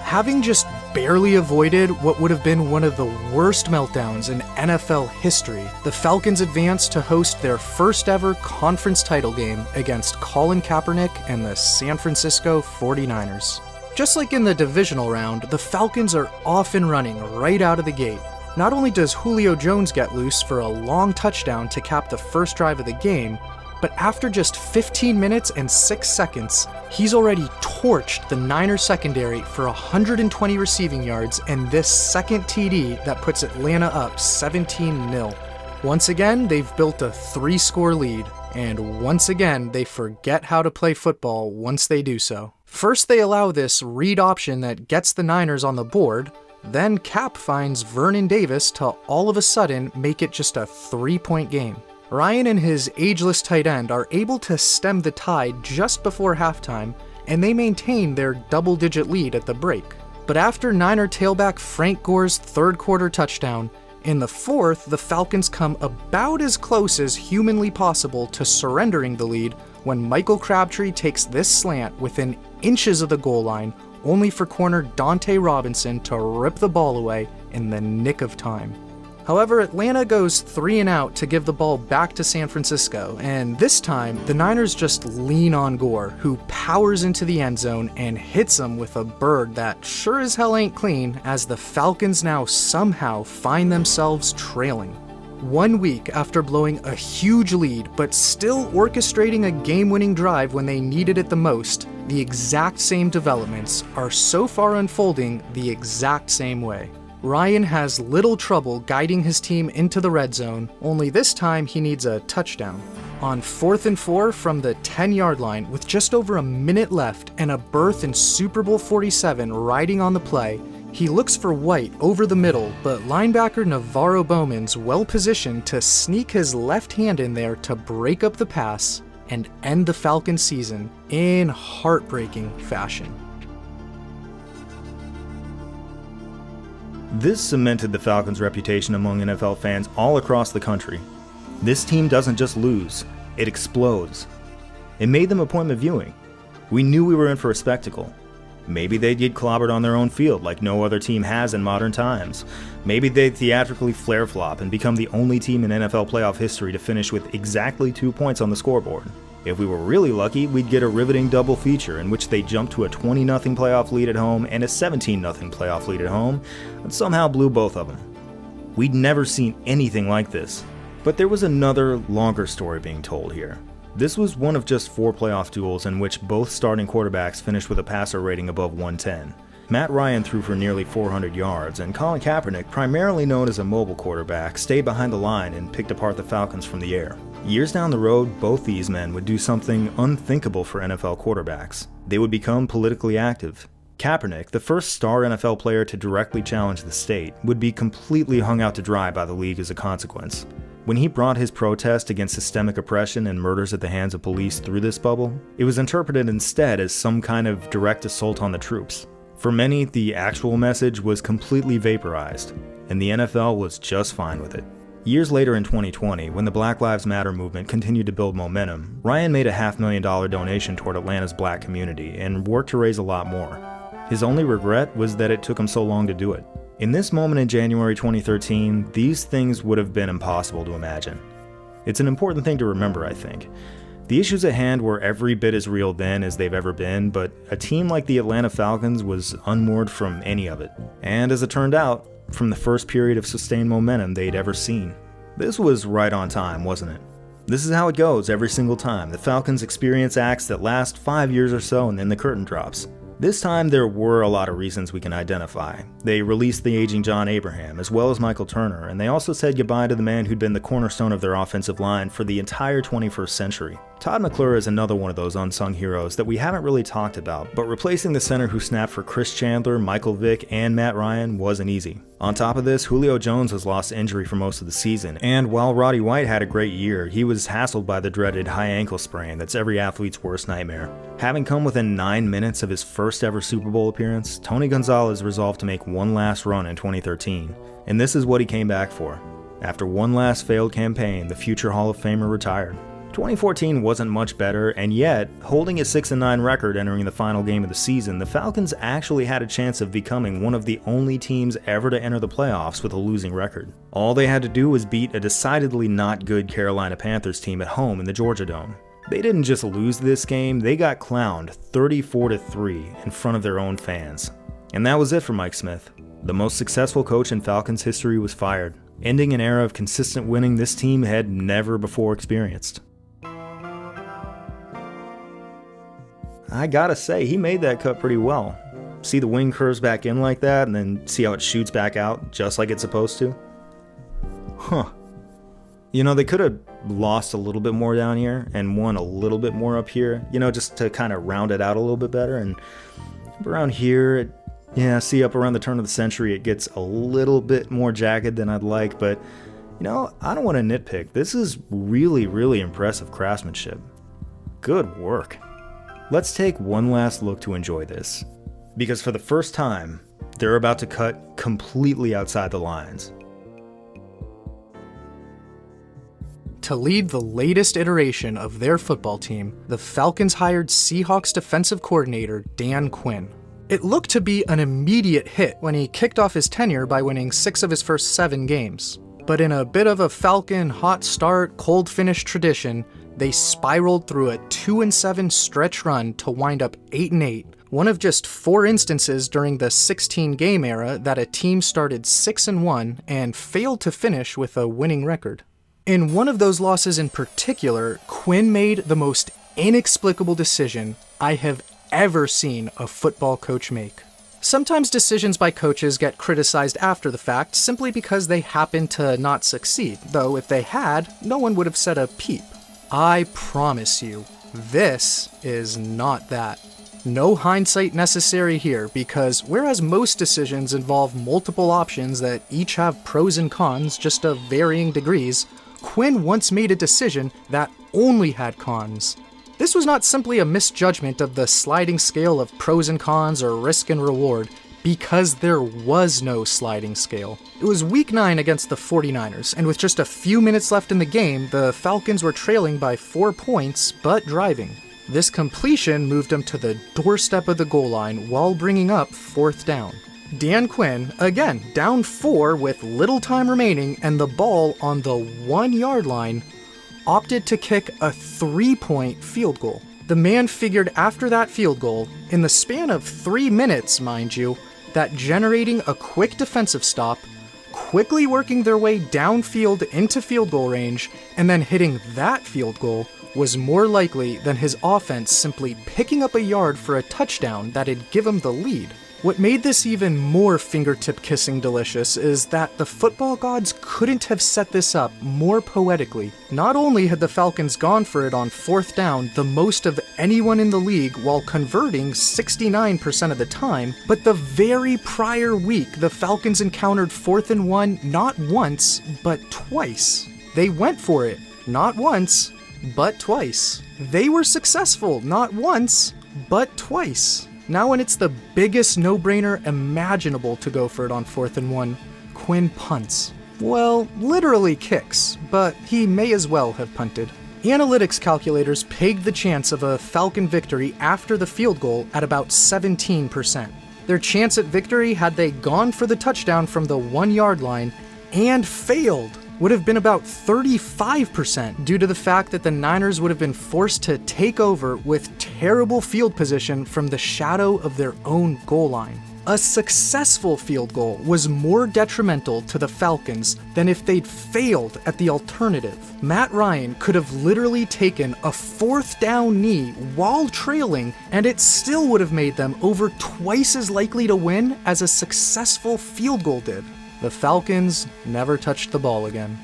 Having just barely avoided what would have been one of the worst meltdowns in NFL history, the Falcons advanced to host their first ever conference title game against Colin Kaepernick and the San Francisco 49ers. Just like in the divisional round, the Falcons are off and running right out of the gate. Not only does Julio Jones get loose for a long touchdown to cap the first drive of the game, but after just 15 minutes and 6 seconds, he's already torched the Niners secondary for 120 receiving yards and this second TD that puts Atlanta up 17-0. Once again, they've built a 3-score lead, and once again, they forget how to play football once they do so. First, they allow this read option that gets the Niners on the board, then Cap finds Vernon Davis to all of a sudden make it just a 3-point game. Ryan and his ageless tight end are able to stem the tide just before halftime, and they maintain their double-digit lead at the break. But after Niner tailback Frank Gore's third-quarter touchdown, in the fourth, the Falcons come about as close as humanly possible to surrendering the lead when Michael Crabtree takes this slant within inches of the goal line, only for corner Dante Robinson to rip the ball away in the nick of time. However, Atlanta goes 3 and out to give the ball back to San Francisco, and this time, the Niners just lean on Gore, who powers into the end zone and hits him with a bird that sure as hell ain't clean, as the Falcons now somehow find themselves trailing. 1 week after blowing a huge lead, but still orchestrating a game-winning drive when they needed it the most, the exact same developments are so far unfolding the exact same way. Ryan has little trouble guiding his team into the red zone, only this time he needs a touchdown. On 4th and 4 from the 10-yard line with just over a minute left and a berth in Super Bowl 47 riding on the play, he looks for White over the middle, but linebacker Navarro Bowman's well-positioned to sneak his left hand in there to break up the pass and end the Falcons season in heartbreaking fashion. This cemented the Falcons' reputation among NFL fans all across the country. This team doesn't just lose, it explodes. It made them appointment viewing. We knew we were in for a spectacle. Maybe they'd get clobbered on their own field like no other team has in modern times. Maybe they'd theatrically flare-flop and become the only team in NFL playoff history to finish with exactly 2 points on the scoreboard. If we were really lucky, we'd get a riveting double feature in which they jumped to a 20-0 playoff lead at home and a 17-0 playoff lead at home, and somehow blew both of them. We'd never seen anything like this. But there was another, longer story being told here. This was one of just 4 playoff duels in which both starting quarterbacks finished with a passer rating above 110. Matt Ryan threw for nearly 400 yards, and Colin Kaepernick, primarily known as a mobile quarterback, stayed behind the line and picked apart the Falcons from the air. Years down the road, both these men would do something unthinkable for NFL quarterbacks. They would become politically active. Kaepernick, the first star NFL player to directly challenge the state, would be completely hung out to dry by the league as a consequence. When he brought his protest against systemic oppression and murders at the hands of police through this bubble, it was interpreted instead as some kind of direct assault on the troops. For many, the actual message was completely vaporized, and the NFL was just fine with it. Years later in 2020, when the Black Lives Matter movement continued to build momentum, Ryan made a $500,000 donation toward Atlanta's black community and worked to raise a lot more. His only regret was that it took him so long to do it. In this moment in January 2013, these things would have been impossible to imagine. It's an important thing to remember, I think. The issues at hand were every bit as real then as they've ever been, but a team like the Atlanta Falcons was unmoored from any of it. And as it turned out, from the first period of sustained momentum they'd ever seen. This was right on time, wasn't it? This is how it goes every single time. The Falcons experience acts that last 5 years or so and then the curtain drops. This time there were a lot of reasons we can identify. They released the aging John Abraham, as well as Michael Turner, and they also said goodbye to the man who'd been the cornerstone of their offensive line for the entire 21st century. Todd McClure is another one of those unsung heroes that we haven't really talked about, but replacing the center who snapped for Chris Chandler, Michael Vick, and Matt Ryan wasn't easy. On top of this, Julio Jones was lost to injury for most of the season, and while Roddy White had a great year, he was hassled by the dreaded high ankle sprain that's every athlete's worst nightmare. Having come within 9 minutes of his first ever Super Bowl appearance, Tony Gonzalez resolved to make one last run in 2013, and this is what he came back for. After one last failed campaign, the future Hall of Famer retired. 2014 wasn't much better, and yet, holding a 6-9 record entering the final game of the season, the Falcons actually had a chance of becoming one of the only teams ever to enter the playoffs with a losing record. All they had to do was beat a decidedly not good Carolina Panthers team at home in the Georgia Dome. They didn't just lose this game, they got clowned 34-3 in front of their own fans. And that was it for Mike Smith. The most successful coach in Falcons history was fired, ending an era of consistent winning this team had never before experienced. I gotta say, he made that cut pretty well. See the wing curves back in like that, and then see how it shoots back out, just like it's supposed to? Huh. You know, they could have lost a little bit more down here, and won a little bit more up here, you know, just to kind of round it out a little bit better, and around here, see up around the turn of the century, it gets a little bit more jagged than I'd like, but, you know, I don't want to nitpick. This is really, really impressive craftsmanship. Good work. Let's take one last look to enjoy this, because for the first time, they're about to cut completely outside the lines. To lead the latest iteration of their football team, the Falcons hired Seahawks defensive coordinator Dan Quinn. It looked to be an immediate hit when he kicked off his tenure by winning 6 of his first 7 games. But in a bit of a Falcon hot start, cold finish tradition, they spiraled through a 2-7 stretch run to wind up 8-8, one of just 4 instances during the 16-game era that a team started 6-1 and failed to finish with a winning record. In one of those losses in particular, Quinn made the most inexplicable decision I have ever seen a football coach make. Sometimes decisions by coaches get criticized after the fact simply because they happen to not succeed, though if they had, no one would have said a peep. I promise you, this is not that. No hindsight necessary here, because whereas most decisions involve multiple options that each have pros and cons just of varying degrees, Quinn once made a decision that only had cons. This was not simply a misjudgment of the sliding scale of pros and cons or risk and reward, because there was no sliding scale. It was week 9 against the 49ers, and with just a few minutes left in the game, the Falcons were trailing by 4 points, but driving. This completion moved them to the doorstep of the goal line while bringing up 4th down. Dan Quinn, again, down 4 with little time remaining and the ball on the 1-yard line, opted to kick a 3-point field goal. The man figured after that field goal, in the span of 3 minutes, mind you, that generating a quick defensive stop, quickly working their way downfield into field goal range, and then hitting that field goal was more likely than his offense simply picking up a yard for a touchdown that'd give him the lead. What made this even more fingertip-kissing delicious is that the football gods couldn't have set this up more poetically. Not only had the Falcons gone for it on 4th down the most of anyone in the league while converting 69% of the time, but the very prior week the Falcons encountered 4th and 1 not once, but twice. They went for it, not once, but twice. They were successful, not once, but twice. Now when it's the biggest no-brainer imaginable to go for it on 4th and 1, Quinn punts. Well, literally kicks, but he may as well have punted. Analytics calculators pegged the chance of a Falcon victory after the field goal at about 17%. Their chance at victory had they gone for the touchdown from the 1-yard line and failed would have been about 35% due to the fact that the Niners would have been forced to take over with terrible field position from the shadow of their own goal line. A successful field goal was more detrimental to the Falcons than if they'd failed at the alternative. Matt Ryan could have literally taken a 4th down knee while trailing, and it still would have made them over twice as likely to win as a successful field goal did. The Falcons never touched the ball again.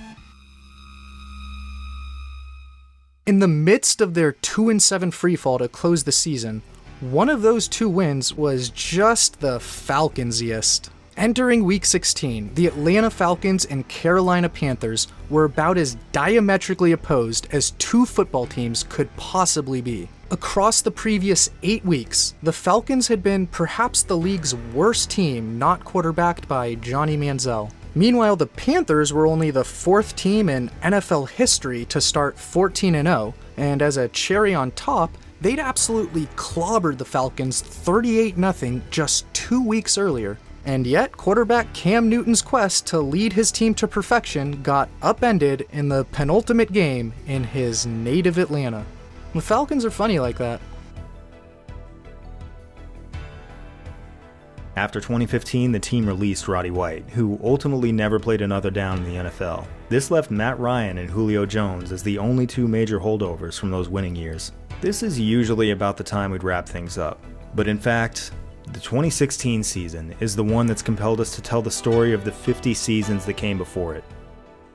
In the midst of their 2-7 freefall to close the season, one of those 2 wins was just the Falconsiest. Entering Week 16, the Atlanta Falcons and Carolina Panthers were about as diametrically opposed as 2 football teams could possibly be. Across the previous 8 weeks, the Falcons had been perhaps the league's worst team not quarterbacked by Johnny Manziel. Meanwhile, the Panthers were only the 4th team in NFL history to start 14-0, and as a cherry on top, they'd absolutely clobbered the Falcons 38-0 just 2 weeks earlier. And yet, quarterback Cam Newton's quest to lead his team to perfection got upended in the penultimate game in his native Atlanta. The Falcons are funny like that. After 2015, the team released Roddy White, who ultimately never played another down in the NFL. This left Matt Ryan and Julio Jones as the only 2 major holdovers from those winning years. This is usually about the time we'd wrap things up. But in fact, the 2016 season is the one that's compelled us to tell the story of the 50 seasons that came before it.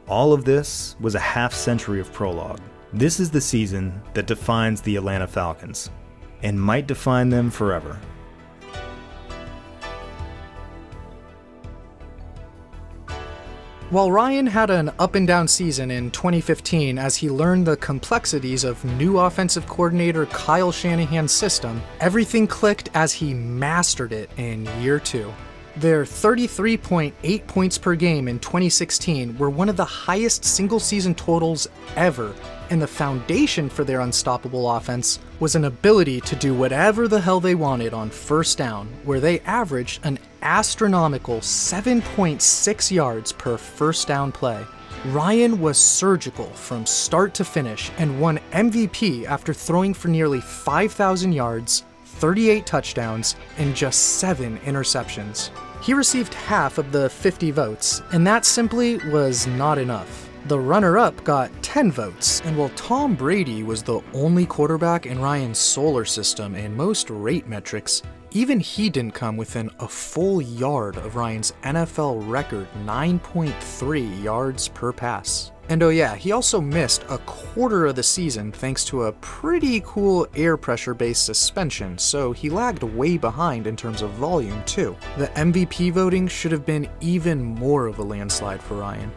All of this was a half-century of prologue. This is the season that defines the Atlanta Falcons, and might define them forever. While Ryan had an up-and-down season in 2015 as he learned the complexities of new offensive coordinator Kyle Shanahan's system, everything clicked as he mastered it in year 2. Their 33.8 points per game in 2016 were one of the highest single-season totals ever, and the foundation for their unstoppable offense was an ability to do whatever the hell they wanted on 1st down, where they averaged an astronomical 7.6 yards per 1st down play. Ryan was surgical from start to finish and won MVP after throwing for nearly 5,000 yards, 38 touchdowns, and just 7 interceptions. He received half of the 50 votes, and that simply was not enough. The runner-up got 10 votes, and while Tom Brady was the only quarterback in Ryan's solar system in most rate metrics, even he didn't come within a full yard of Ryan's NFL record 9.3 yards per pass. And oh yeah, he also missed a quarter of the season thanks to a pretty cool air pressure-based suspension, so he lagged way behind in terms of volume too. The MVP voting should have been even more of a landslide for Ryan.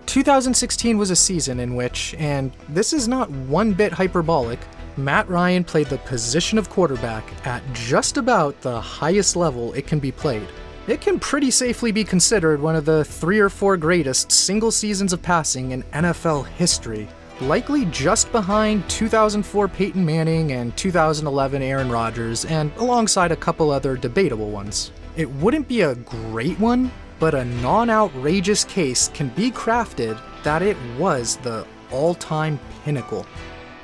2016 was a season in which, and this is not one bit hyperbolic, Matt Ryan played the position of quarterback at just about the highest level it can be played. It can pretty safely be considered one of the 3 or 4 greatest single seasons of passing in NFL history, likely just behind 2004 Peyton Manning and 2011 Aaron Rodgers, and alongside a couple other debatable ones. It wouldn't be a great one, but a non-outrageous case can be crafted that it was the all-time pinnacle.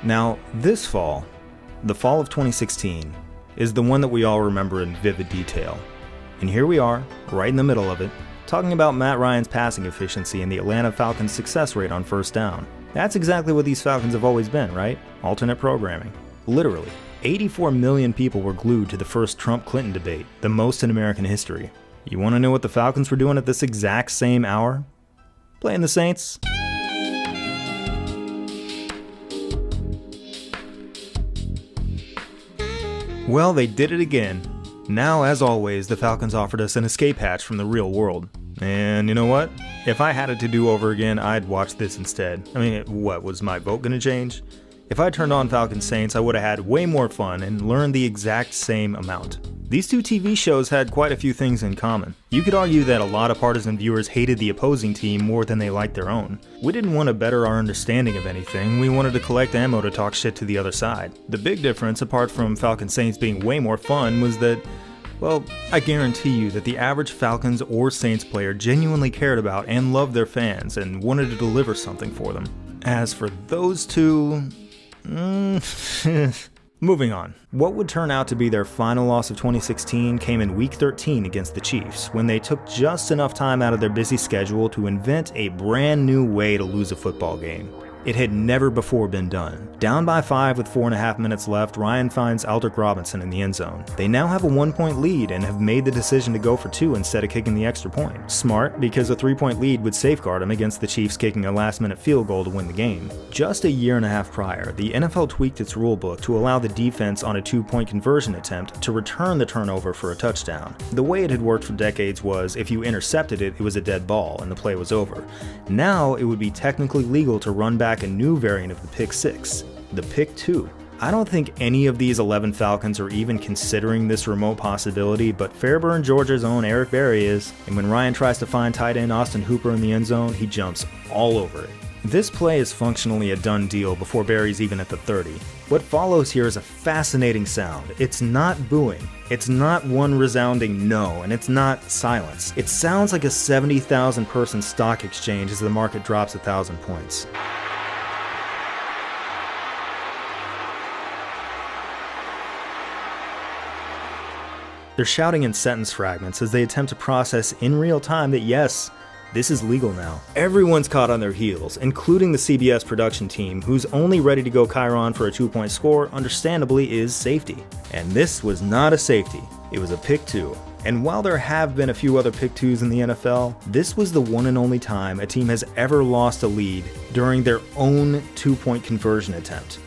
Now, this fall, the fall of 2016, is the one that we all remember in vivid detail. And here we are, right in the middle of it, talking about Matt Ryan's passing efficiency and the Atlanta Falcons' success rate on 1st down. That's exactly what these Falcons have always been, right? Alternate programming. Literally. 84 million people were glued to the first Trump-Clinton debate, the most in American history. You want to know what the Falcons were doing at this exact same hour? Playing the Saints. Well, they did it again. Now, as always, the Falcons offered us an escape hatch from the real world. And you know what? If I had it to do over again, I'd watch this instead. I mean, what, was my vote gonna change? If I turned on Falcons Saints, I would have had way more fun and learned the exact same amount. These two TV shows had quite a few things in common. You could argue that a lot of partisan viewers hated the opposing team more than they liked their own. We didn't want to better our understanding of anything, we wanted to collect ammo to talk shit to the other side. The big difference, apart from Falcons Saints being way more fun, was that, well, I guarantee you that the average Falcons or Saints player genuinely cared about and loved their fans and wanted to deliver something for them. As for those two... Moving on. What would turn out to be their final loss of 2016 came in Week 13 against the Chiefs, when they took just enough time out of their busy schedule to invent a brand new way to lose a football game. It had never before been done. Down by 5 with 4.5 minutes left, Ryan finds Aldrick Robinson in the end zone. They now have a 1-point lead and have made the decision to go for 2 instead of kicking the extra point. Smart, because a 3-point lead would safeguard them against the Chiefs kicking a last-minute field goal to win the game. Just a year and a half prior, the NFL tweaked its rulebook to allow the defense on a 2-point conversion attempt to return the turnover for a touchdown. The way it had worked for decades was, if you intercepted it, it was a dead ball and the play was over. Now it would be technically legal to run back a new variant of the pick 6, the pick 2. I don't think any of these 11 Falcons are even considering this remote possibility, but Fairburn, Georgia's own Eric Berry is, and when Ryan tries to find tight end Austin Hooper in the end zone, he jumps all over it. This play is functionally a done deal before Berry's even at the 30. What follows here is a fascinating sound. It's not booing, it's not one resounding no, and it's not silence. It sounds like a 70,000 person stock exchange as the market drops 1,000 points. They're shouting in sentence fragments as they attempt to process in real time that yes, this is legal now. Everyone's caught on their heels, including the CBS production team, who's only ready to go Chiron for a 2-point score, understandably, is safety. And this was not a safety, it was a pick 2. And while there have been a few other pick 2s in the NFL, this was the one and only time a team has ever lost a lead during their own 2-point conversion attempt.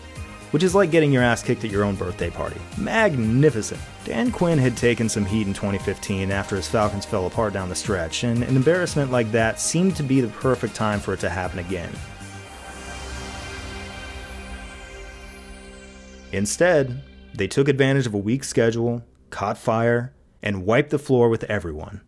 Which is like getting your ass kicked at your own birthday party. Magnificent. Dan Quinn had taken some heat in 2015 after his Falcons fell apart down the stretch, and an embarrassment like that seemed to be the perfect time for it to happen again. Instead, they took advantage of a weak schedule, caught fire, and wiped the floor with everyone.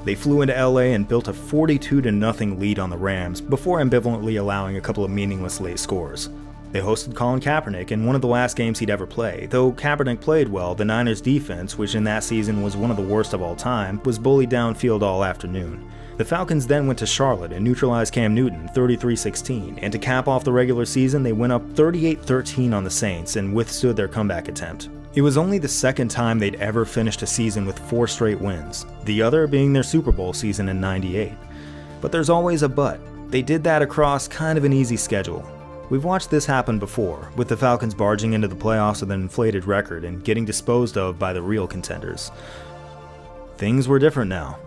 They flew into LA and built a 42-0 lead on the Rams before ambivalently allowing a couple of meaningless late scores. They hosted Colin Kaepernick in one of the last games he'd ever play. Though Kaepernick played well, the Niners defense, which in that season was one of the worst of all time, was bullied downfield all afternoon. The Falcons then went to Charlotte and neutralized Cam Newton 33-16, and to cap off the regular season, they went up 38-13 on the Saints and withstood their comeback attempt. It was only the second time they'd ever finished a season with 4 straight wins, the other being their Super Bowl season in '98. But there's always a but. They did that across kind of an easy schedule. We've watched this happen before, with the Falcons barging into the playoffs with an inflated record and getting disposed of by the real contenders. Things were different now.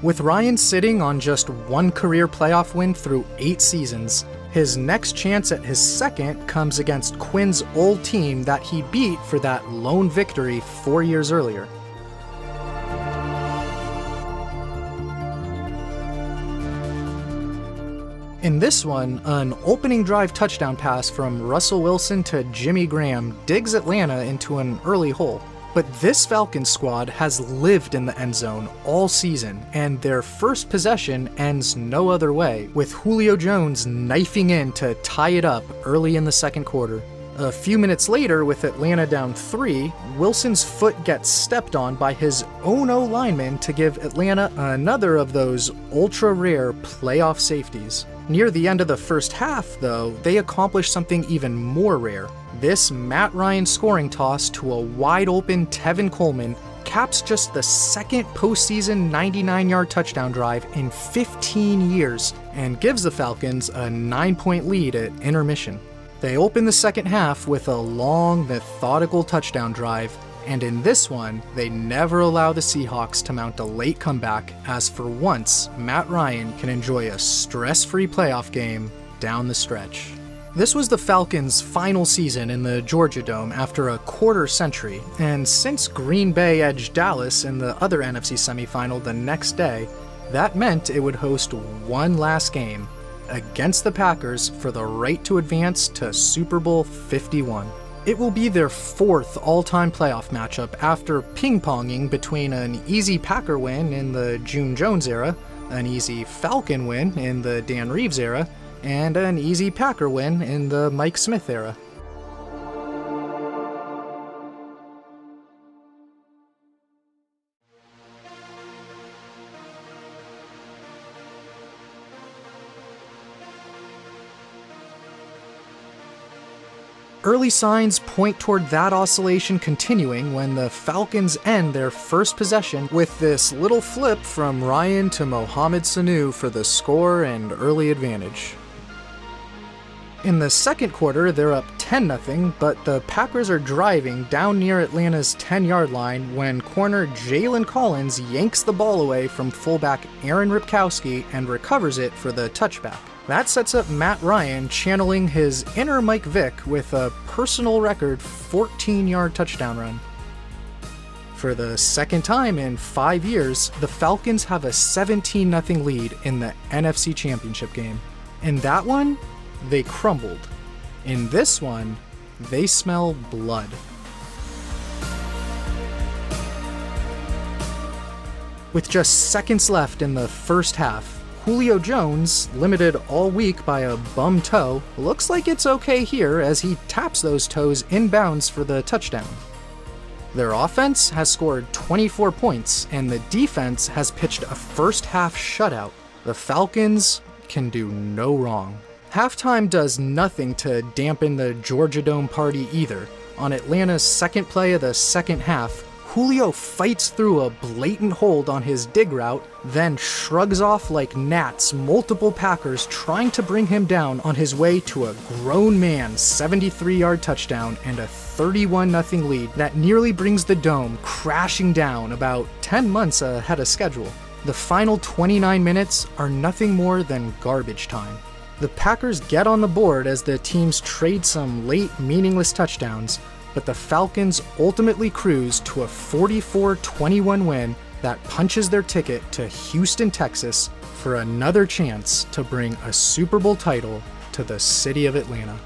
With Ryan sitting on just 1 career playoff win through 8 seasons, his next chance at his second comes against Quinn's old team that he beat for that lone victory 4 years earlier. In this one, an opening drive touchdown pass from Russell Wilson to Jimmy Graham digs Atlanta into an early hole. But this Falcons squad has lived in the end zone all season, and their first possession ends no other way, with Julio Jones knifing in to tie it up early in the second quarter. A few minutes later, with Atlanta down 3, Wilson's foot gets stepped on by his own O-lineman to give Atlanta another of those ultra-rare playoff safeties. Near the end of the first half, though, they accomplished something even more rare. This Matt Ryan scoring toss to a wide-open Tevin Coleman caps just the second postseason 99-yard touchdown drive in 15 years and gives the Falcons a 9-point lead at intermission. They open the second half with a long, methodical touchdown drive, and in this one, they never allow the Seahawks to mount a late comeback, as for once, Matt Ryan can enjoy a stress-free playoff game down the stretch. This was the Falcons' final season in the Georgia Dome after a quarter century, and since Green Bay edged Dallas in the other NFC semifinal the next day, that meant it would host one last game against the Packers for the right to advance to Super Bowl 51. It will be their fourth all-time playoff matchup after ping-ponging between an easy Packer win in the June Jones era, an easy Falcon win in the Dan Reeves era, and an easy Packer win in the Mike Smith era. Early signs point toward that oscillation continuing when the Falcons end their first possession with this little flip from Ryan to Mohamed Sanu for the score and early advantage. In the second quarter, they're up 10-0, but the Packers are driving down near Atlanta's 10-yard line when corner Jalen Collins yanks the ball away from fullback Aaron Ripkowski and recovers it for the touchback. That sets up Matt Ryan channeling his inner Mike Vick with a personal record 14-yard touchdown run. For the second time in 5 years, the Falcons have a 17-0 lead in the NFC Championship game. In that one, they crumbled. In this one, they smell blood. With just seconds left in the first half, Julio Jones, limited all week by a bum toe, looks like it's okay here as he taps those toes inbounds for the touchdown. Their offense has scored 24 points, and the defense has pitched a first-half shutout. The Falcons can do no wrong. Halftime does nothing to dampen the Georgia Dome party either. On Atlanta's second play of the second half, Julio fights through a blatant hold on his dig route, then shrugs off like gnats multiple Packers trying to bring him down on his way to a grown man 73-yard touchdown and a 31-0 lead that nearly brings the Dome crashing down about 10 months ahead of schedule. The final 29 minutes are nothing more than garbage time. The Packers get on the board as the teams trade some late, meaningless touchdowns, but the Falcons ultimately cruise to a 44-21 win that punches their ticket to Houston, Texas for another chance to bring a Super Bowl title to the city of Atlanta.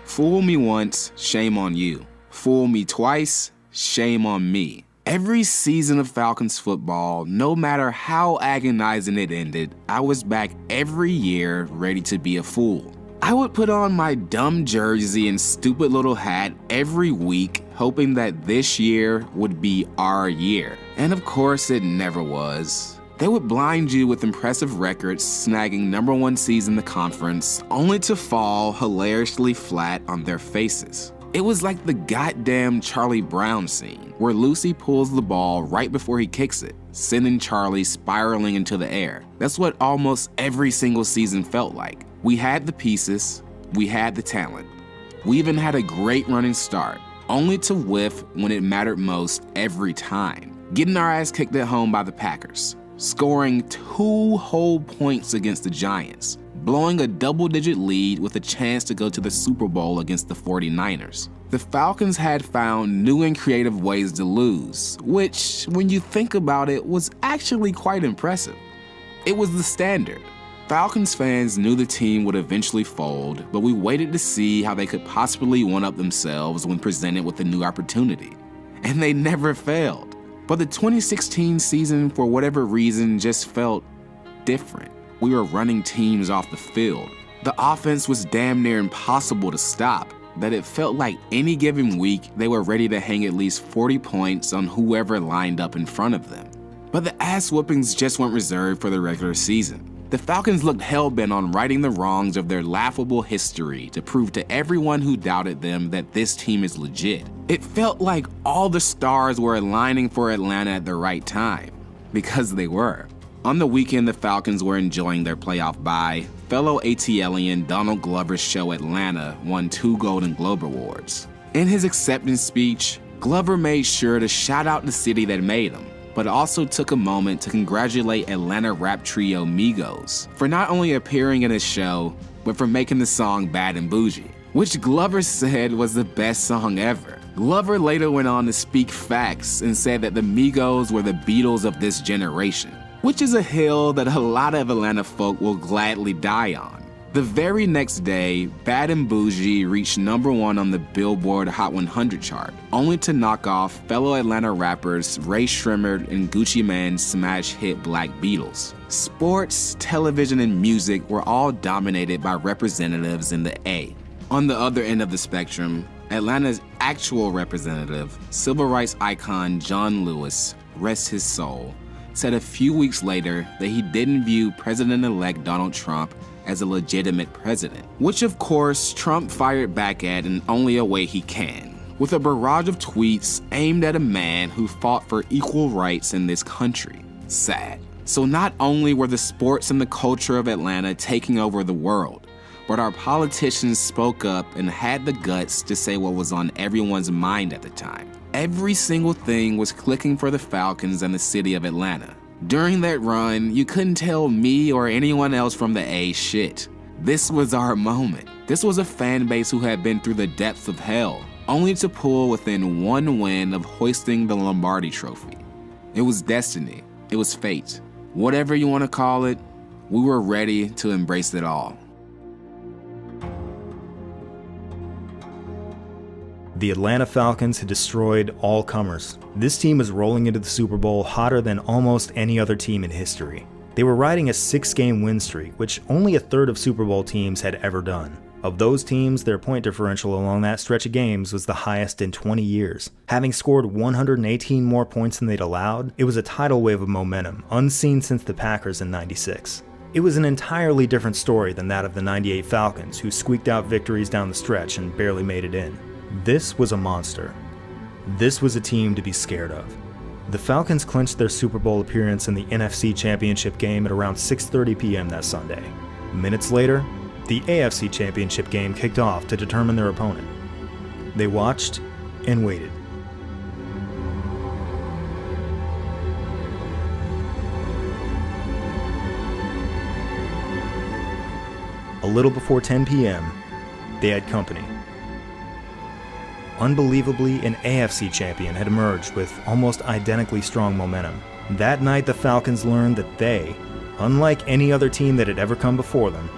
Fool me once, shame on you. Fool me twice, shame on me. Every season of Falcons football, no matter how agonizing it ended, I was back every year ready to be a fool. I would put on my dumb jersey and stupid little hat every week, hoping that this year would be our year. And of course, it never was. They would blind you with impressive records, snagging #1 seeds in the conference, only to fall hilariously flat on their faces. It was like the goddamn Charlie Brown scene, where Lucy pulls the ball right before he kicks it, sending Charlie spiraling into the air. That's what almost every single season felt like. We had the pieces, we had the talent. We even had a great running start, only to whiff when it mattered most every time. Getting our ass kicked at home by the Packers, scoring 2 whole points against the Giants, blowing a double-digit lead with a chance to go to the Super Bowl against the 49ers. The Falcons had found new and creative ways to lose, which, when you think about it, was actually quite impressive. It was the standard. Falcons fans knew the team would eventually fold, but we waited to see how they could possibly one-up themselves when presented with a new opportunity. And they never failed. But the 2016 season, for whatever reason, just felt different. We were running teams off the field. The offense was damn near impossible to stop, that it felt like any given week they were ready to hang at least 40 points on whoever lined up in front of them. But the ass whoopings just weren't reserved for the regular season. The Falcons looked hell-bent on righting the wrongs of their laughable history to prove to everyone who doubted them that this team is legit. It felt like all the stars were aligning for Atlanta at the right time, because they were. On the weekend the Falcons were enjoying their playoff bye, fellow ATLian Donald Glover's show Atlanta won 2 Golden Globe Awards. In his acceptance speech, Glover made sure to shout out the city that made him, but also took a moment to congratulate Atlanta rap trio Migos for not only appearing in his show, but for making the song Bad and Bougie, which Glover said was the best song ever. Glover later went on to speak facts and said that the Migos were the Beatles of this generation, which is a hill that a lot of Atlanta folk will gladly die on. The very next day, Bad and Bougie reached #1 on the Billboard Hot 100 chart, only to knock off fellow Atlanta rappers Ray Shrimmer and Gucci Mane's smash hit Black Beatles. Sports, television, and music were all dominated by representatives in the A. On the other end of the spectrum, Atlanta's actual representative, civil rights icon John Lewis, rest his soul, said a few weeks later that he didn't view President-elect Donald Trump as a legitimate president, which of course Trump fired back at in only a way he can, with a barrage of tweets aimed at a man who fought for equal rights in this country. Sad. So not only were the sports and the culture of Atlanta taking over the world, but our politicians spoke up and had the guts to say what was on everyone's mind at the time. Every single thing was clicking for the Falcons and the city of Atlanta. During that run, you couldn't tell me or anyone else from the A shit. This was our moment. This was a fan base who had been through the depths of hell, only to pull within 1 win of hoisting the Lombardi Trophy. It was destiny. It was fate. Whatever you want to call it, we were ready to embrace it all. The Atlanta Falcons had destroyed all comers. This team was rolling into the Super Bowl hotter than almost any other team in history. They were riding a 6-game win streak, which only a third of Super Bowl teams had ever done. Of those teams, their point differential along that stretch of games was the highest in 20 years. Having scored 118 more points than they'd allowed, it was a tidal wave of momentum, unseen since the Packers in '96. It was an entirely different story than that of the '98 Falcons, who squeaked out victories down the stretch and barely made it in. This was a monster. This was a team to be scared of. The Falcons clinched their Super Bowl appearance in the NFC Championship game at around 6:30 p.m. that Sunday. Minutes later, the AFC Championship game kicked off to determine their opponent. They watched and waited. A little before 10 p.m., they had company. Unbelievably, an AFC champion had emerged with almost identically strong momentum. That night, the Falcons learned that they, unlike any other team that had ever come before them,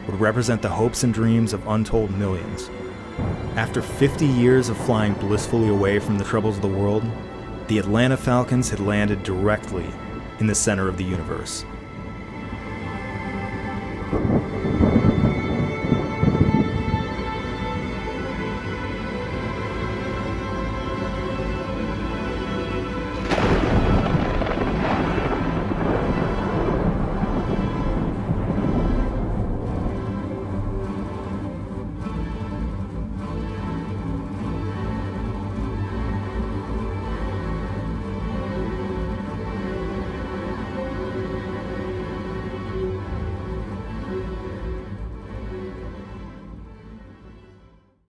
would represent the hopes and dreams of untold millions. After 50 years of flying blissfully away from the troubles of the world, the Atlanta Falcons had landed directly in the center of the universe.